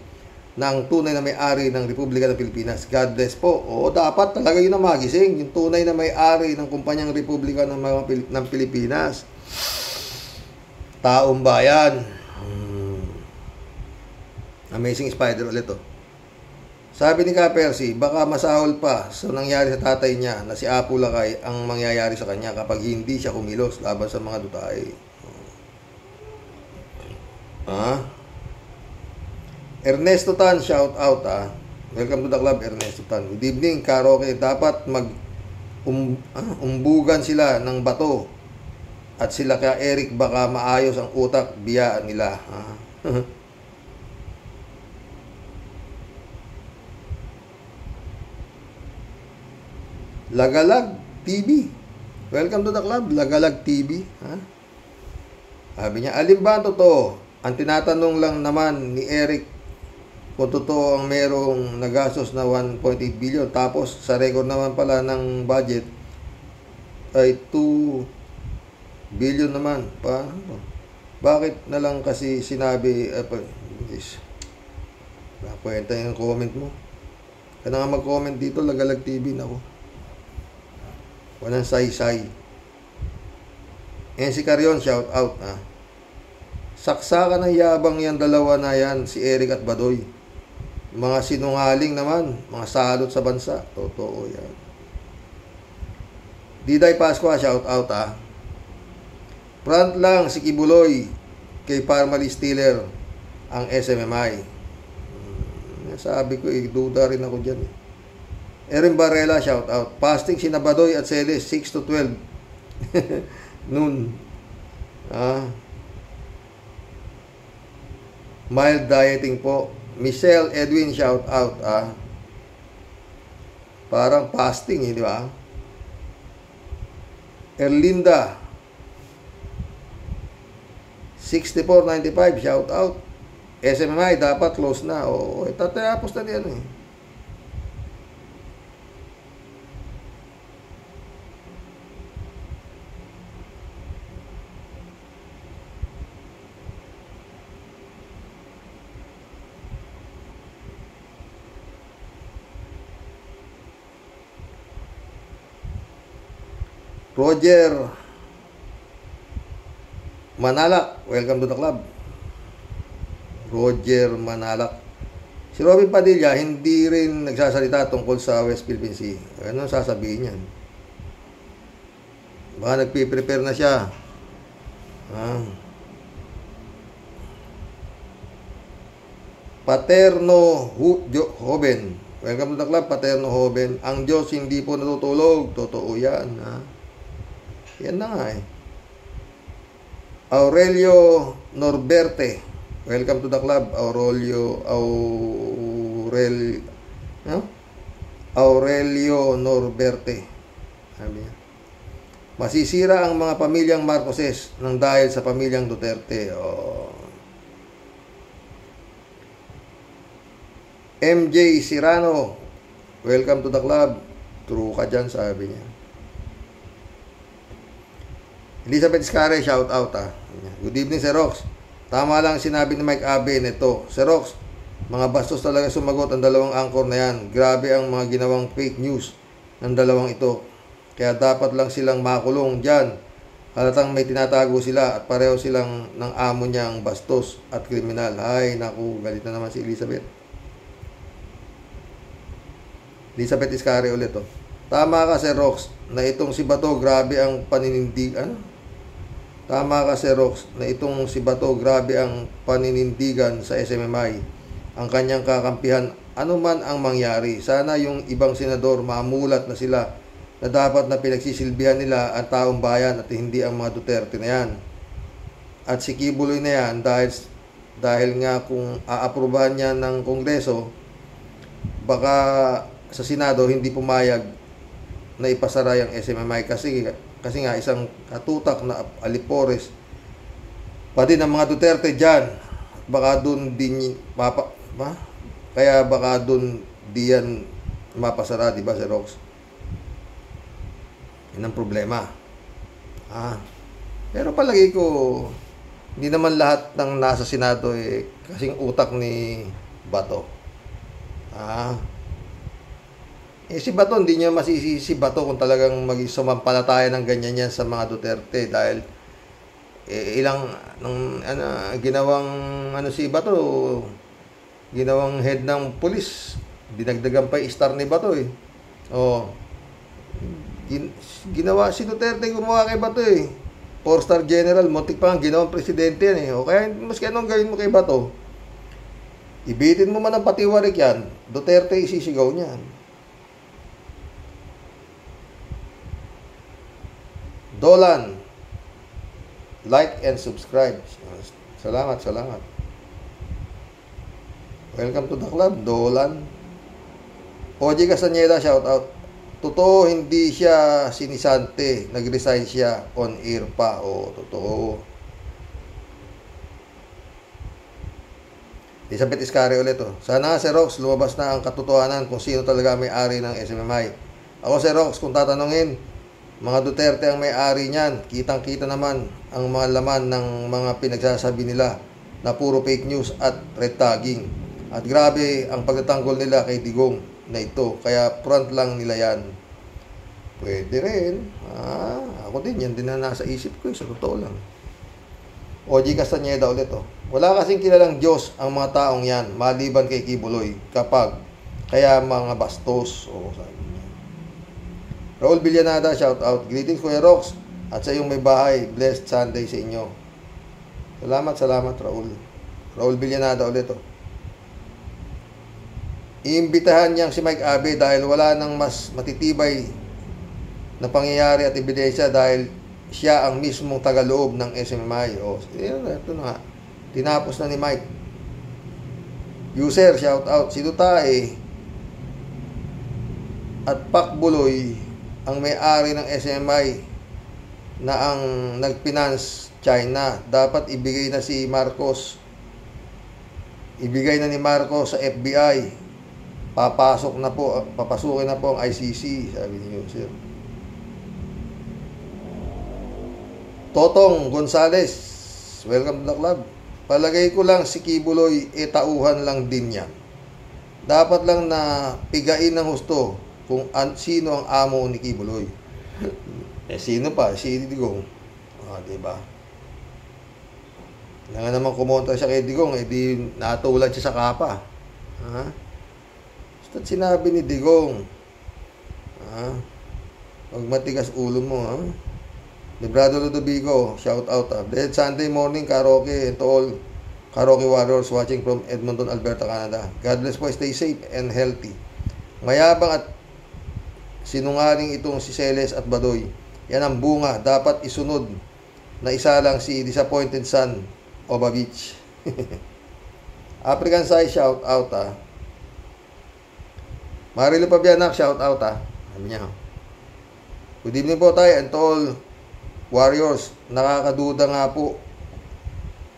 na ang tunay na may-ari ng Republika ng Pilipinas. God bless po. Oo, dapat talaga yun ang magising. Yung tunay na may-ari ng kumpanyang Republika ng Pilipinas. Taong bayan. Amazing Spider ulit to. Sabi ni Kapersi, baka masahol pa sa nangyari sa tatay niya na si Apo Lakay ang mangyayari sa kanya kapag hindi siya kumilos laban sa mga Dutay. Ernesto Tan, shout out Welcome to the club, Ernesto Tan. Good evening, Karaoke. Dapat umbugan sila ng bato at sila kaya Eric baka maayos ang utak biyaan nila. Lagalag TV. Welcome to the club, Lagalag TV. Sabi niya, alin ba ang totoo? Ang tinatanong lang naman ni Eric kung totoo ang merong nagastos na 1.8 billion tapos sa record naman pala ng budget ay 2 billion naman. Paano? Bakit na lang kasi sinabi kwenta yung comment mo. Kaya nga mag-comment dito, Lagalag TV na ako. Walang say-say. Si Carion, shout out saksakan ng yabang yan dalawa na yan, si Eric at Badoy. Mga sinungaling naman, mga salot sa bansa. Totoo yan. Diday Pascua, shout out Front lang si Kibuloy kay Parmalee Steeler ang SMMI. Sabi ko duda rin ako dyan Erin Barrela, shout out. Fasting si Badoy at Celes 6 to 12 noon. Mild dieting po. Michelle Edwin, shout out parang fasting di ba? Erlinda 6495, shout out. SMMI dapat close na. Tatapos na yan Roger Manalak, welcome to the club. Roger Manalak. Si Robin Padilla hindi rin nagsasalita tungkol sa West Philippine Sea. Ano sasabihin yan? Baka nagpiprepare na siya. Paterno Hoben. Welcome to the club, Paterno Hoben. Ang Diyos hindi po natutulog. Totoo yan. Yan na nga Aurelio Norberte. Welcome to the club, Aurelio Norberte. Sabi niya, masisira ang mga pamilyang Marcoses nang dahil sa pamilyang Duterte. MJ Sirano, welcome to the club. True ka dyan, sabi niya. Elizabeth Iscare, shout out Good evening, Sir Rox. Tama lang sinabi ni Mike Abe nito. Sir Rox, mga bastos talaga sumagot ang dalawang anchor na yan. Grabe ang mga ginawang fake news ng dalawang ito. Kaya dapat lang silang makulong dyan. Halatang may tinatago sila at pareho silang ng amo niyang bastos at kriminal. Ay, naku, galit na naman si Elizabeth. Elizabeth Iscare ulit Tama ka, Sir Rox, na itong si Bato, grabe ang paninindigan. Tama ka, Sir Rox, na itong si Bato, grabe ang paninindigan sa SMMI. Ang kanyang kakampihan, ano man ang mangyari. Sana yung ibang senador mamulat na sila na dapat na pinagsisilbihan nila ang taong bayan at hindi ang mga Duterte na yan. At si Kibuloy na yan, dahil nga kung aaprubahan niya ng Kongreso, baka sa Senado hindi pumayag na ipasara yung SMMI kasi nga isang katutak na alipores pati ng mga Duterte dyan. Baka dun din kaya baka dun diyan mapasara, di ba, Sir Rox? Yan ang problema. Pero palagi ko, hindi naman lahat ng nasa Senado kasing utak ni Bato. Si Bato, hindi niya masisisi si Bato kung talagang mag-sumampalataya ng ganyan yan sa mga Duterte dahil ginawang si Bato, ginawang head ng pulis. Dinagdagan pa yung star ni Bato ginawa si Duterte, gumawa kay Bato 4-star general, muntik pa ang ginawang presidente yan kaya maski anong gawin mo kay Bato, ibitin mo man ang patiwarik yan, Duterte isisigaw niyan. Dolan, like and subscribe. Salamat. Welcome to the club, Dolan. Oji Castañeda, shout out. Totoo, hindi siya sinisante. Nag-resign siya on air pa. Totoo. Elizabeth Iscare ulit Sana, Sir Rox, lumabas na ang katotohanan kung sino talaga may-ari ng SMMI. Ako, Sir Rox, kung tatanungin, mga Duterte ang may-ari niyan. Kitang-kita naman ang mga laman ng mga pinagsasabi nila na puro fake news at red tagging. At grabe ang pagtatanggol nila kay Digong na ito, kaya front lang nila yan. Pwede rin. Ako din, yan din na nasa isip ko sa totoo lang. Oji Castañeda ulit Wala kasing kilalang Diyos ang mga taong yan, maliban kay Kibuloy, kaya mga bastos. Sabi niya. Raul Villanada, shout out. Greetings, Kuya Rox, at sa iyong may bahay. Blessed Sunday sa inyo. Salamat, Raul. Raul Villanada ulit Iimbitahan niyang si Mike Abe dahil wala nang mas matitibay na pangyayari at ebidensya dahil siya ang mismong tagaloob ng SMMI. Ito na nga. Tinapos na ni Mike. User, shout out. Si Dutae at Pakbuloy ang may-ari ng SMMI na ang nagfinance China. Dapat ibigay na si Marcos. Ibigay na ni Marcos sa FBI. Papasukin na po ang ICC, sabi ni User. Totong Gonzales, welcome to the club. Palagay ko lang si Kibuloy tauhan lang din yan. Dapat lang na pigain ng husto kung sino ang amo ni Kibuloy. Sino pa? Si Digong. Diba? Nga naman kumontra siya kay Digong, di natulad siya sa kapa. At sinabi ni Digong, pag matigas ulo mo, Librado Ludovico, shout out. Blessed Sunday morning, karaoke, and to all karaoke warriors watching from Edmonton, Alberta, Canada. God bless po, stay safe and healthy. Mayabang at sinungaling itong si Celes at Badoy. Yan ang bunga, dapat isunod na isa lang si disappointed son of a beach. African Sai, shout out Marilo Pabianak, shout out Sabi niya. Good evening po tayo and to all warriors. Nakakaduda nga po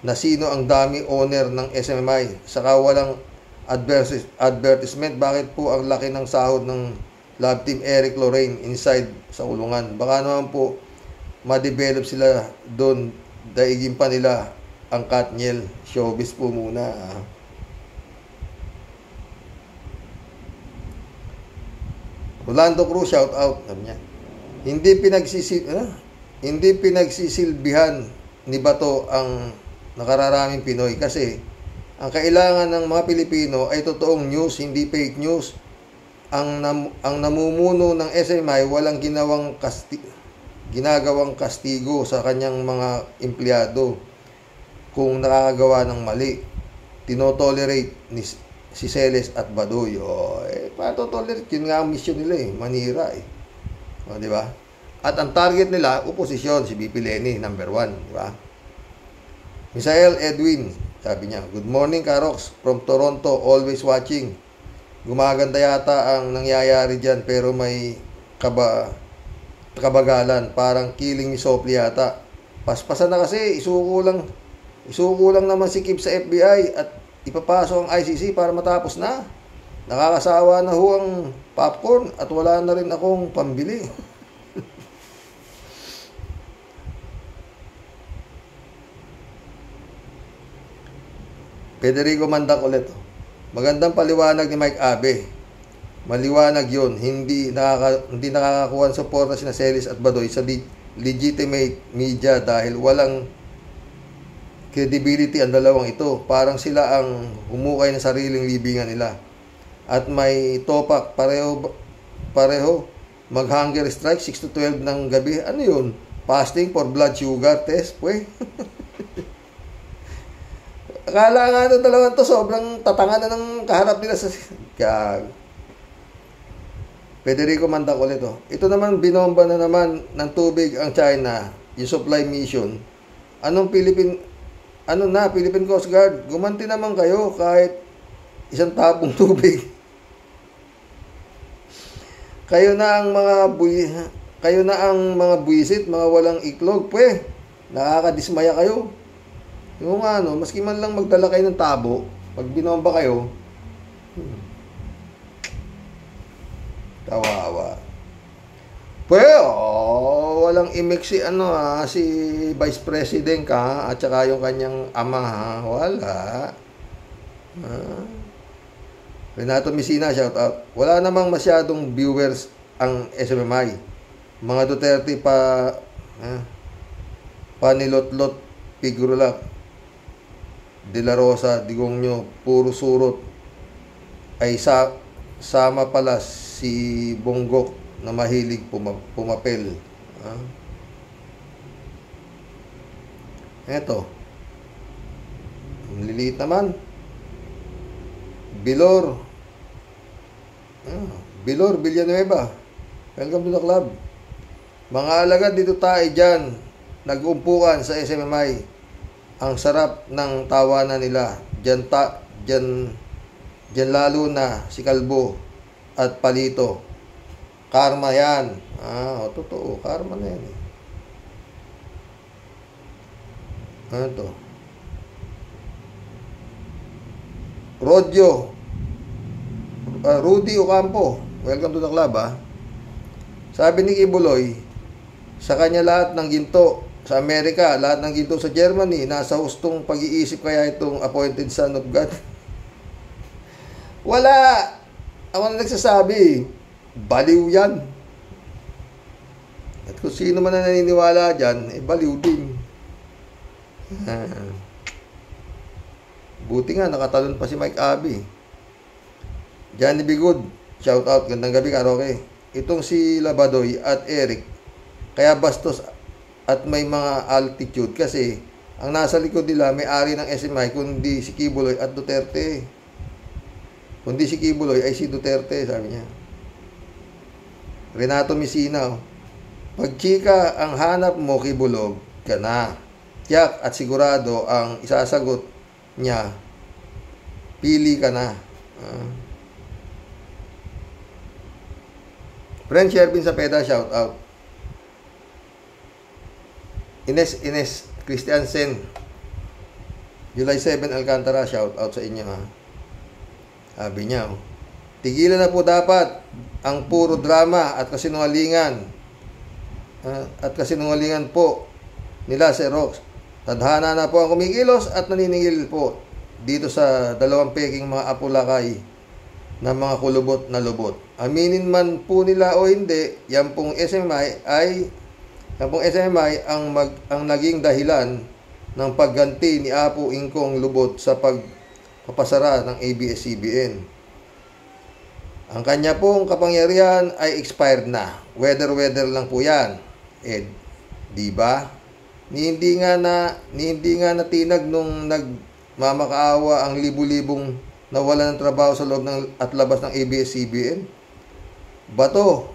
na sino ang dami owner ng SMMI. Saka walang advertisement. Bakit po ang laki ng sahod ng Love Team Eric Lorraine inside sa kulungan? Baka naman po ma-develop sila doon, daigin pa nila ang Katniel. Showbiz po muna. Rolando Cruz, shout out. Sabi niya, hindi pinagsisilbihan ni Bato ang nakararaming Pinoy kasi ang kailangan ng mga Pilipino ay totoong news, hindi fake news. Ang namumuno ng SMI walang ginagawang kastigo sa kanyang mga empleyado kung nakakagawa ng mali. Tinotolerate si Celes at Baduy. Patotolerate, yun nga ang mission nila manira di ba? At ang target nila, oposisyon, si BP Leni, number 1, di ba? Misael Edwin, sabi niya, good morning Karox, from Toronto, always watching. Gumaganda yata ang nangyayari dyan, pero may kabagalan, parang killing ni Sopli yata. Paspasan na kasi, isuko lang naman si Kip sa FBI at ipapasok ang ICC para matapos na. Nakakasawa na ho ang popcorn at wala na rin akong pambili. Federico Mandak ulit. Magandang paliwanag ni Mike Abe. Maliwanag yun. Hindi nakakakuha ng suporta sina Celis at Badoy sa legitimate media dahil walang credibility ang dalawang ito. Parang sila ang humukay ng sariling libingan nila. At may topak, pareho mag-hunger strike 6 to 12 ng gabi. Ano yun? Fasting for blood sugar test, pwe. Akala nga ito dalawang to, sobrang tatanga na ng kaharap nila sa... Federico Mandak ulit ito. Ito naman, binomba na naman ng tubig ang China, yung supply mission. Philippine Coast Guard, gumanti naman kayo kahit isang tapong tubig. Kayo na ang mga buwisit, mga walang iklog, pwe. Nakakadismaya kayo. Yung maski man lang magdala kayo ng tabo, pag binomba kayo, kawawa. Walang imik si si Vice President ka at saka yung kanyang ama wala. Renato Messina, shout out. Wala namang masyadong viewers ang SMMI. Mga Duterte panilotlot, figurula, De La Rosa, Digongyo, puro surot. Ay sama pala si Bonggok na mahilig pumapel. Eto. Liliit naman. Bilor Villanueva. Welcome to the club. Mga alagad, dito tayo dyan. Nag-umpukan sa SMMI. Ang sarap ng tawanan nila. Diyan lalo na si Kalbo at Palito. Karma yan. Totoo. Karma na yan. Ano to? Rudy Ocampo. Welcome to the club, Sabi ni Kibuloy, sa kanya lahat ng ginto sa Amerika, lahat ng ginto sa Germany, nasa hustong pag-iisip kaya itong appointed son of God. Wala! Ako na nagsasabi, baliw yan. At kung sino man na naniniwala dyan, baliw din. Buti nga, nakatalon pa si Mike Abe. Johnny Bigod, shout out, gandang gabi, karaoke. Itong si Labadoy at Eric, kaya bastos at may mga altitude kasi ang nasa likod nila may-ari ng SMI kundi si Kibuloy at Duterte. Kundi si Kibuloy ay si Duterte, sabi niya. Renato Messina, pag chika ang hanap mo, Kibulog ka na. Tiyak at sigurado ang isasagot niya, pili ka na. Friend Shervin Sapeda, shout out. Ines Christiansen, July 7 Alcantara, shout out sa inyo Sabi niya, tigilan na po dapat ang puro drama at kasinungalingan. at kasinungalingan po nila Sir Rox. Tadhana na po ang kumikilos at naniningil po dito sa dalawang peking mga apulakay na mga kulubot na lubot. Aminin man po nila o hindi, yan pong SMI ang naging dahilan ng pagganti ni Apo Ingkong Lubot sa pagpapasara ng ABS-CBN. Ang kanya pong kapangyarihan ay expired na. Weather lang po yan. Di ba? Hindi nga natinag nung nagmamakaawa ang libu-libong nawala ng trabaho sa loob at labas ng ABS-CBN. Bato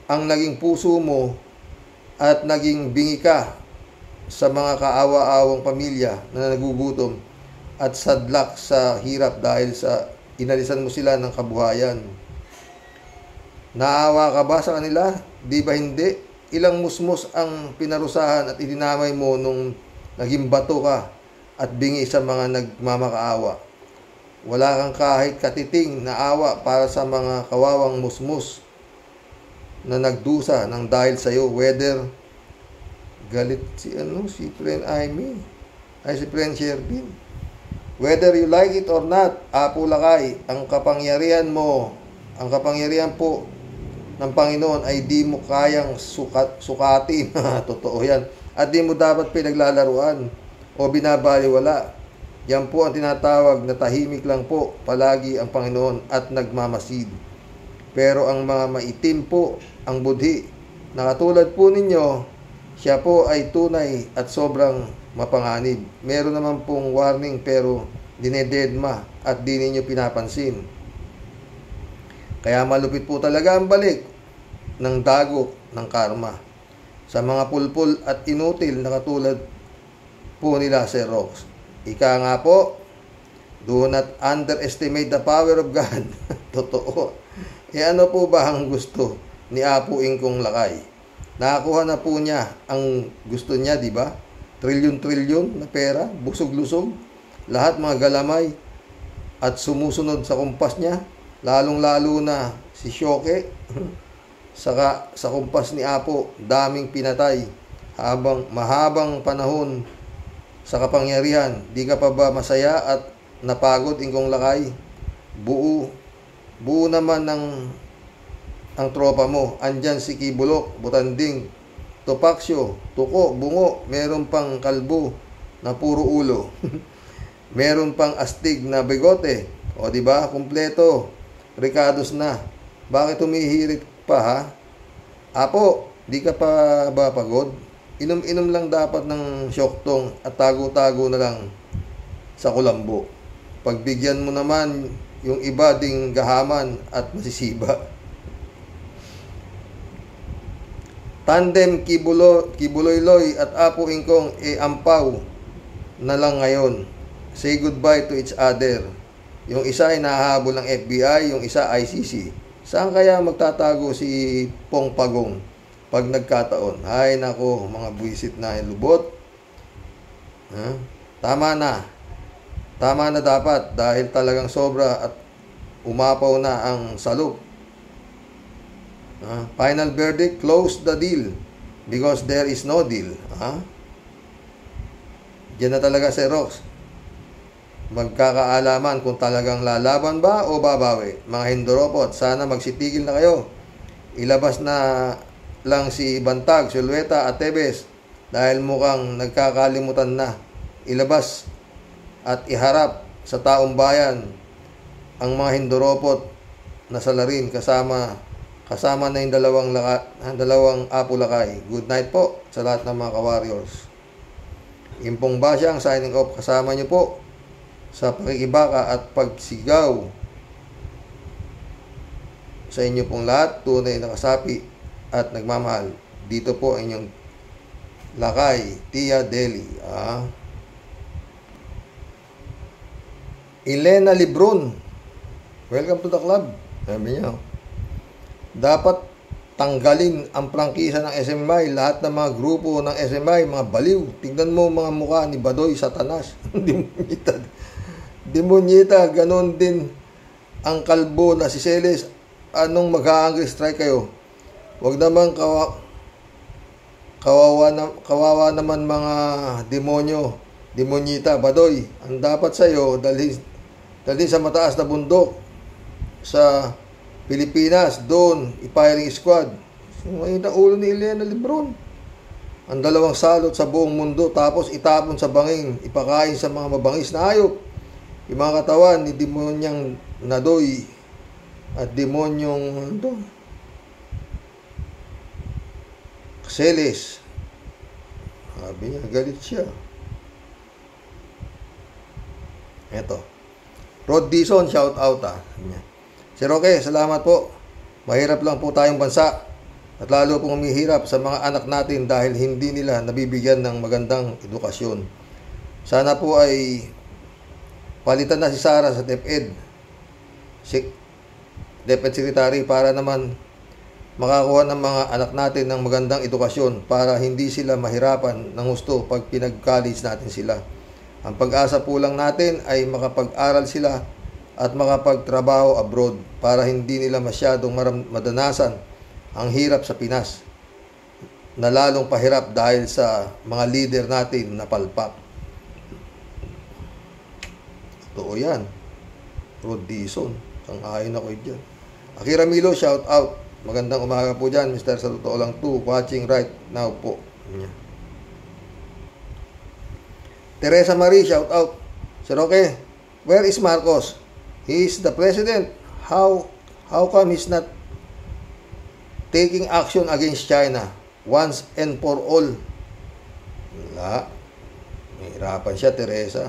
ang naging puso mo at naging bingi ka sa mga kaawa-awang pamilya na nagugutom at sadlak sa hirap dahil sa inalisan mo sila ng kabuhayan. Naawa ka ba sa kanila? Di ba hindi? Ilang musmos ang pinarusahan at idinamay mo nung naging bato ka at bingi sa mga nagmamakaawa. Wala kang kahit katiting na awa para sa mga kawawang musmus na nagdusa ng dahil sa iyo, whether galit si Friend Aimee, si Friend Shervin. Whether you like it or not, Apo Lakay, ang kapangyarihan po ng Panginoon ay di mo kayang sukatin. Totoo yan. At di mo dapat pinaglalaruan o binabaliwala. Yan po ang tinatawag na tahimik lang po palagi ang Panginoon at nagmamasid. Pero ang mga maitim po, ang budhi, na katulad po ninyo, siya po ay tunay at sobrang mapanganib. Meron naman pong warning pero dinededma at di ninyo pinapansin. Kaya malupit po talaga ang balik ng dago ng karma sa mga pulpul at inutil na katulad po nila Sir Rox. Ika nga po, do not underestimate the power of God. Totoo. Ano po ba ang gusto ni Apo Ingkong Lakay? Nakakuha na po niya ang gusto niya, di ba? Trilyon-trilyon na pera, busog-lusog, lahat mga galamay at sumusunod sa kumpas niya, lalong-lalo na si Syoke. Saka sa kumpas ni Apo, daming pinatay habang mahabang panahon sa kapangyarihan. Di ka pa ba masaya at napagod, Ingkong Lakay? Buo naman ang tropa mo. Andyan si Kibulok, Butanding, Topaksyo, Tuko, Bungo, meron pang Kalbo na puro ulo. Meron pang astig na bigote. O di ba? Kumpleto. Ricados na. Bakit humihirit pa, ha? Apo, di ka pa ba pagod? Inom-inom lang dapat ng syoktong at tago-tago na lang sa kulambo. Pagbigyan mo naman yung iba ding gahaman at masisiba. Tandem Kibuloy-loy at Apo Ingkong ampaw na lang ngayon. Say goodbye to each other. Yung isa ay nahahabol ng FBI, yung isa ICC. Saan kaya magtatago si Pong Pagong pag nagkataon? Ay nako, mga buwisit na lubot. Tama na dapat dahil talagang sobra at umapaw na ang salub. Final verdict, close the deal because there is no deal. Diyan na talaga si Rox. Magkakaalaman kung talagang lalaban ba o babawi. Mga hindoropot, sana magsitigil na kayo. Ilabas na lang si Bantag, Silueta at Tebes dahil mukhang nagkakalimutan na. Ilabas at iharap sa taong bayan ang mga hindoropot na salarin kasama na yung dalawang Apo Lakay. Good night po sa lahat ng mga ka-warriors. Impong Basyang signing off, kasama nyo po sa pakikibaka at pagsigaw sa inyo pong lahat, tunay na kasapi at nagmamahal. Dito po ang inyong Lakay, Tia Deli. Elena Libron, welcome to the club. Sabi niya, dapat tanggalin ang prangkisa ng SMI, lahat ng mga grupo ng SMI, mga baliw. Tingnan mo mga mukha ni Badoy Satanas. Demonyita, ganon din ang kalbo na si Celes. Anong mag-a-angry strike kayo? Huwag naman Kawawa naman mga demonyo, demonyita, Badoy. Ang dapat sa'yo, dalhin sa mataas na bundok sa Pilipinas, doon, i-firing squad. Ngayon ang ulo ni Elena Lebron. Ang 2 salot sa buong mundo, tapos itapon sa bangin, ipakain sa mga mabangis na hayop. Yung mga katawan ni demonyang Nadoy at demonyong Celes. Sabi niya, galit siya. Eto. Rod Dizon, shout out Sir Roque, salamat po. Mahirap lang po tayong bansa at lalo pong humihirap sa mga anak natin dahil hindi nila nabibigyan ng magandang edukasyon. Sana po ay palitan na si Sara sa DepEd Secretary para naman makakuha ng mga anak natin ng magandang edukasyon para hindi sila mahirapan ng gusto pag pinag-college natin sila. Ang pag-asa po lang natin ay makapag-aral sila at makapagtrabaho abroad para hindi nila masyadong madanasan ang hirap sa Pinas na lalong pahirap dahil sa mga leader natin na palpak. Totoo yan. Rod Dizon. Sang-ayon ako dyan. Akira Milo, shout out. Magandang umaga po dyan, Mr. Sa Totoo Lang 2. Watching right now po. Teresa Marie, shout out. Sir Roque, where is Marcos? He is the president. How come he's not taking action against China once and for all? Wala. Mahirapan siya, Teresa.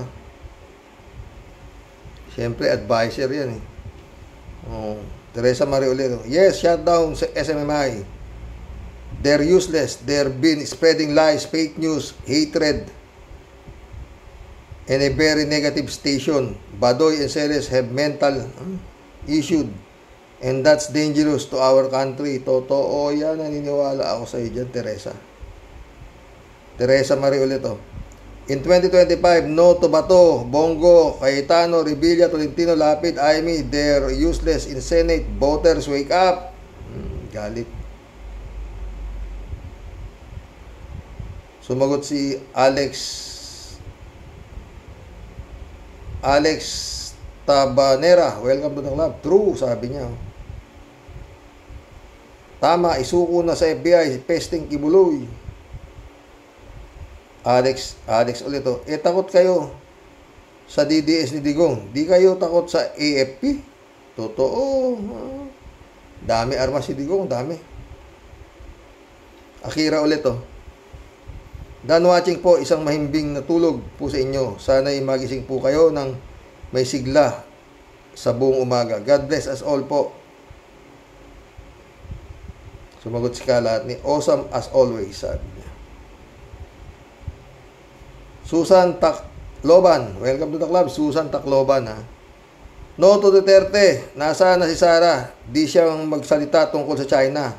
Siyempre, advisor yan eh. Teresa Marie Olero. Yes, shut down sa SMMI. They're useless. They're been spreading lies, fake news, hatred, and a very negative station. Badoy and Celes have mental issues, and that's dangerous to our country. Totoo yan, naniniwala ako sa iyo dyan, Teresa. Teresa Marie Olero. In 2025, no to Bato, Bongo, Cayetano, Revilla, Tolentino, Lapid, Aimee, they're useless in Senate. Voters, wake up. Galit. Sumagot si Alex Tabanera. Welcome to the club. True, sabi niya. Tama, isuko na sa FBI, pesting Kibuloy. Alex ulit to. Takot kayo sa DDS ni Digong. Di kayo takot sa AFP? Totoo. Dami armas si Digong, dami. Akira ulit to. Dan watching po, isang mahimbing na tulog po sa inyo. Sana'y magising po kayo ng may sigla sa buong umaga. God bless us all po. Sumagot si Kalat ni awesome as always, sabi niya. Susan Tacloban. Welcome to the club, Susan Tacloban. No to Duterte. Nasaan na si Sara? Di siyang magsalita tungkol sa China.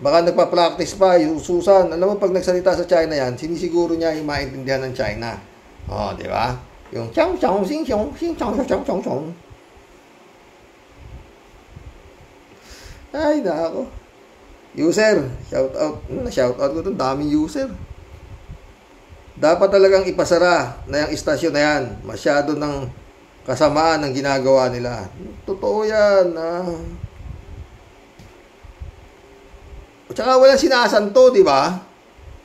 Baka nagpa-practice pa yung Susan. Alam mo, pag nagsalita sa China yan, sinisiguro niya yung maintindihan ng China. Di ba? Yung chang chang sing chong sing chong chong chong chong. Ay, nako. User, shout out. Na-shout out ko 'to, daming user. Dapat talagang ipasara na yung istasyon na yan. Masyado ng kasamaan ang ginagawa nila. Totoo yan. At saka walang sinasanto, di ba?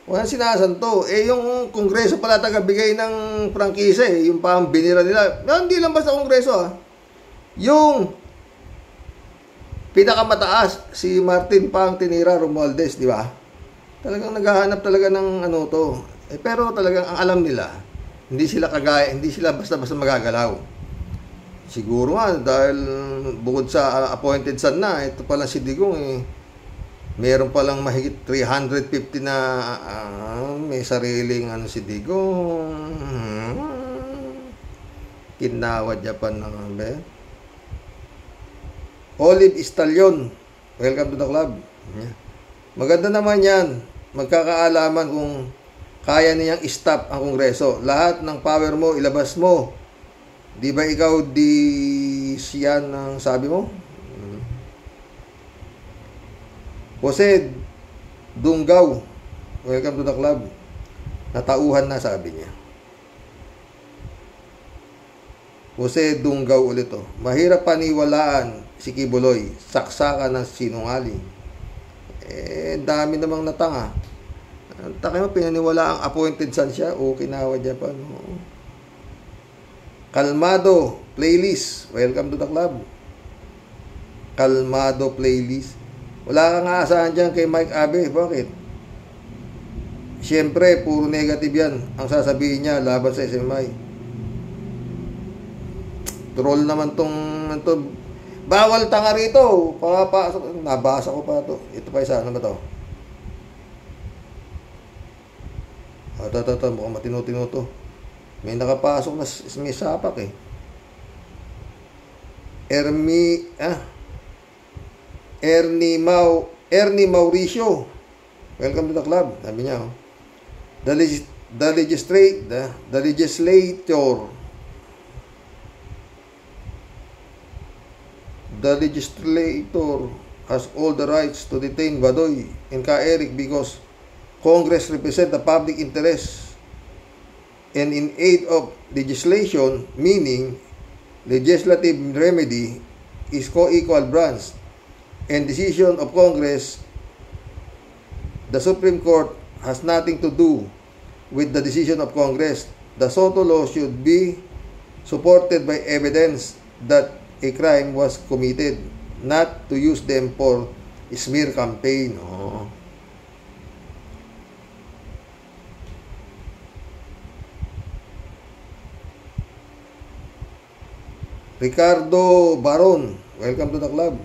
Walang sinasanto. Yung kongreso pala tagabigay ng prangkisa yung pambinira nila. Hindi lang basta kongreso Yung pinakamataas, si Martin Pang Tinira Romualdez, di ba? Talagang naghahanap talaga ng to. Pero talagang ang alam nila, hindi sila kagaya, hindi sila basta-basta magagalaw. Siguro nga, dahil bukod sa appointed son na, ito pala si Digong meron palang mahigit 350 na may sariling si Digong. Kinawad Japan na nga. Olive Istalyon, welcome to the club. Maganda naman yan. Magkakaalaman kung kaya niyang i-stop ang kongreso. Lahat ng power mo, ilabas mo. Di ba ikaw siyan ang sabi mo? Jose Dunggaw, welcome to the club. Natauhan na, sabi niya. Jose Dunggaw ulit to. Mahirap paniwalaan si Kibuloy. Saksakan ng sinungaling. Dami namang natanga. Taki mo, pinaniwala ang appointed son siya. Kinawa dyan pa. No? Kalmado playlist. Welcome to the club. Kalmado playlist. Wala kang aasahan dyan kay Mike Abe. Bakit? Siyempre, puro negative yan ang sasabihin niya laban sa SMI. Troll naman tong bawal tanga rito. Papasok. Nabasa ko pa to. Ito pa isa. Ano ba to? Ito. Mukhang matino-tino to. May nakapasok na may sapak eh. Ernie Mauricio. Welcome to the club. Sabi niya, oh. The legislator has all the rights to detain Badoy and Ka-Eric because Congress represent the public interest and in aid of legislation, meaning legislative remedy is co-equal branch and decision of Congress. The Supreme Court has nothing to do with the decision of Congress. The Soto law should be supported by evidence that a crime was committed, not to use them for smear campaign. Ricardo Baron, welcome to the club.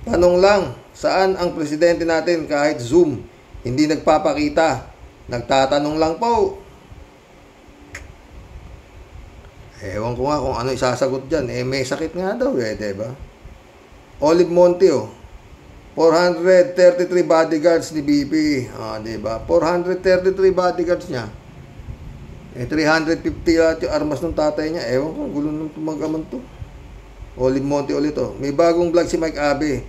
Tanong lang, saan ang presidente natin kahit Zoom hindi nagpapakita? Nagtatanong lang po. Ewan ko nga kung ano isasagot dyan. May sakit nga daw diba? Olive Monte, 433 bodyguards ni BP. Diba? 433 bodyguards niya. 350 lahat yung armas ng tatay niya. Ewan ko, gulo nung tumagaman to. Olive Monte ulit to. May bagong vlog si Mike Abe.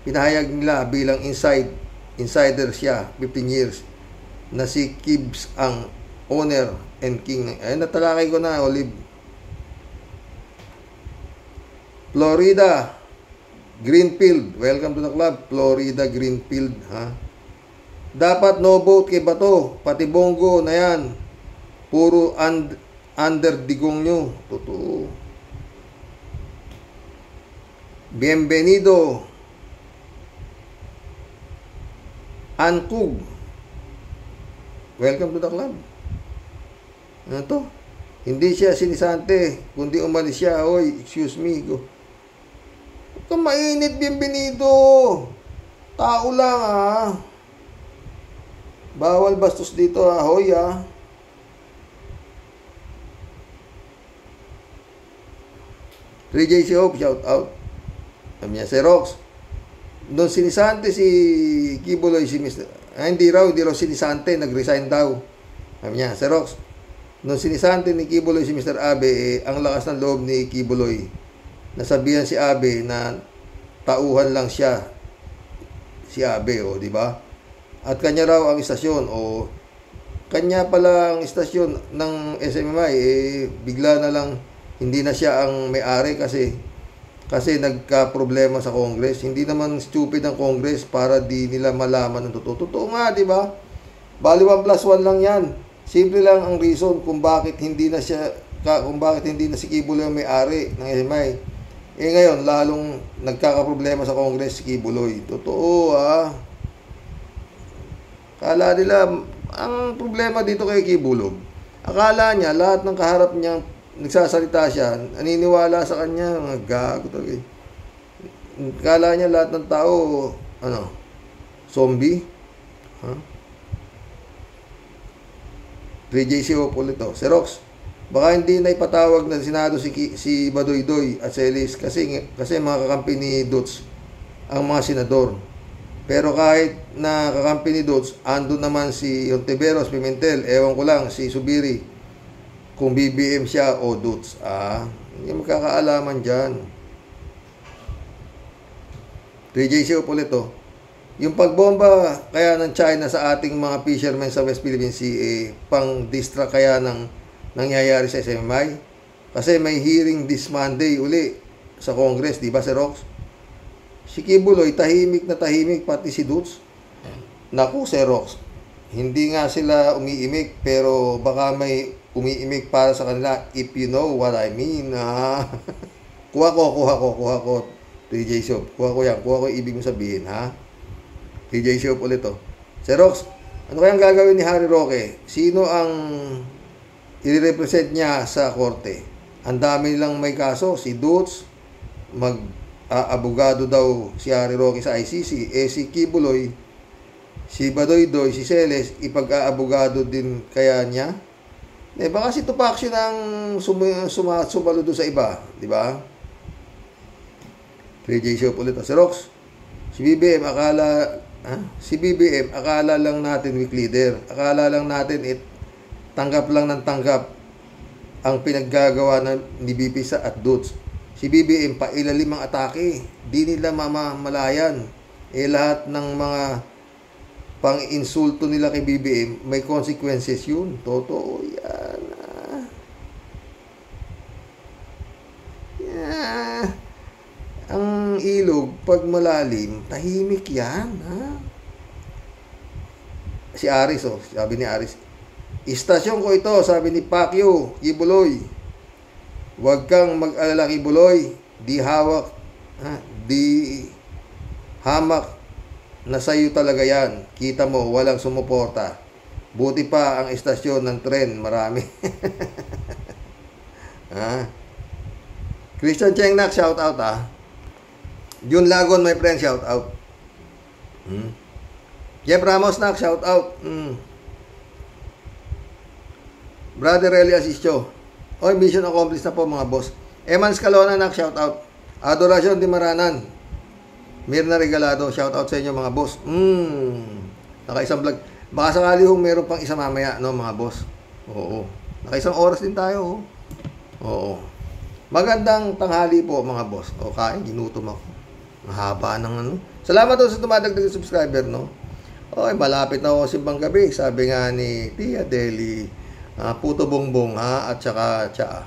Pinahayag nila bilang insider siya, 15 years. Na si Kibbs ang owner and king. Natalakay ko na, Olive. Florida Greenfield, welcome to the club. Florida Greenfield, ha? Dapat no vote kay Bato, pati Bongo na yan. Puro underdigong nyo. Totoo. Bienvenido Ankug, welcome to the club. Ano to? Hindi siya sinisante, kundi umalis siya. Oy, excuse me, go. Huwag kang mainit, bienvenido. Tao lang, ha. Bawal bastos dito, ha. Hoy, ha. JC Hope, shout out. Sabi niya, Xerox. Doon sinisante si Kibuloy, si Mr. Hindi raw sinisante, nag-resign daw. Sabi niya, Xerox. Doon sinisante ni Kibuloy si Mr. Abe, ang lakas ng loob ni Kibuloy. Nasabihan si Abe na tauhan lang siya. Si Abe, di ba? At kanya raw ang istasyon, kanya pala ang istasyon ng SMMI, bigla na lang hindi na siya ang may-ari kasi nagka-problema sa Congress. Hindi naman stupid ang Congress para di nila malaman ng totoo. Totoo nga, di ba? Bali 1+1 lang yan. Simple lang ang reason kung bakit hindi na si Kibuloy ang may-ari ng SMI. Ngayon, lalong nagkaka-problema sa Congress si Kibuloy. Totoo, ha? Kala nila, ang problema dito kay Kibuloy, akala niya, lahat ng kaharap niya, nagsasalita siya, naniniwala sa kanya, mga gago talaga. Kala niya lahat ng tao, zombie? Ha? 3JC Hope ulit to. Xerox, baka hindi na ipatawag na Senado si Badoydoy at Celis kasi mga kakampi ni Dutz ang mga senador. Pero kahit na kakampi ni Dutz, andun naman si Ontiveros, Pimentel, ewan ko lang, si Subiri, kung BBM siya o Dutz. Hindi magkakaalaman dyan. 3JC Hope ulit to. Yung pagbomba kaya ng China sa ating mga fishermen sa West Philippine Sea, pang distract kaya ng nangyayari sa SMMI? Kasi may hearing this Monday uli sa Congress, di ba, Sir Rox? Si Kibuloy, tahimik na tahimik, pati si Dutz. Naku, Sir Rox, hindi nga sila umiimik, pero baka may umiimik para sa kanila, if you know what I mean. Kuha ko, TJ Shop. Kuha ko yung ibig mo sabihin, ha? TJ Shop ulit, oh. Sir Rox, ano kayang gagawin ni Harry Roque? Sino ang i-represent niya sa korte? Ang dami lang may kaso. Si Dutz, abogado daw si Harry Roque sa ICC. Si Kibuloy, si Badoydoy, si Celes, ipag-aabogado din kaya niya? Baka si Tupac siya nang sumalo doon sa iba, di ba? 3J Shop ulit. Si Rox, si BBM akala lang natin weak leader. Akala lang natin tanggap lang ng tanggap ang pinaggagawa ni BP at Dutz. Si BBM pailalim ang atake. Di nila mamamalayan. Lahat ng mga pang-insulto nila kay BBM, may consequences yun. Totoo yan. Ang ilog, pag malalim, tahimik yan. Si Aris, sabi ni Aris, istasyon ko ito, sabi ni Pacquiao, Kibuloy. Huwag kang mag-alala, Kibuloy. Di hamak na sa'yo talaga yan. Kita mo, walang sumuporta. Buti pa ang istasyon ng tren, marami. Christian Chengnak, shout out, Jun Lagon, my friend, shout out. Jeff Ramos, nak, shout out. Brother Eli Asisio. Mission accomplished na po, mga boss. Eman Scalona, nak, shout out. Adoracion Di Maranan. Mirna Regalado, shout out sa inyo, mga boss. Nakaisang vlog. Baka sakali meron pang isa mamaya, no, mga boss. Oo. Nakaisang oras din tayo, Oo. Magandang tanghali po, mga boss. Kain, ginutom ako. Mahaba ng Salamat sa dumadagdag subscriber, no. Malapit na ako simbang gabi. Sabi nga ni Tia Deli, puto bongbong, at saka tsaa.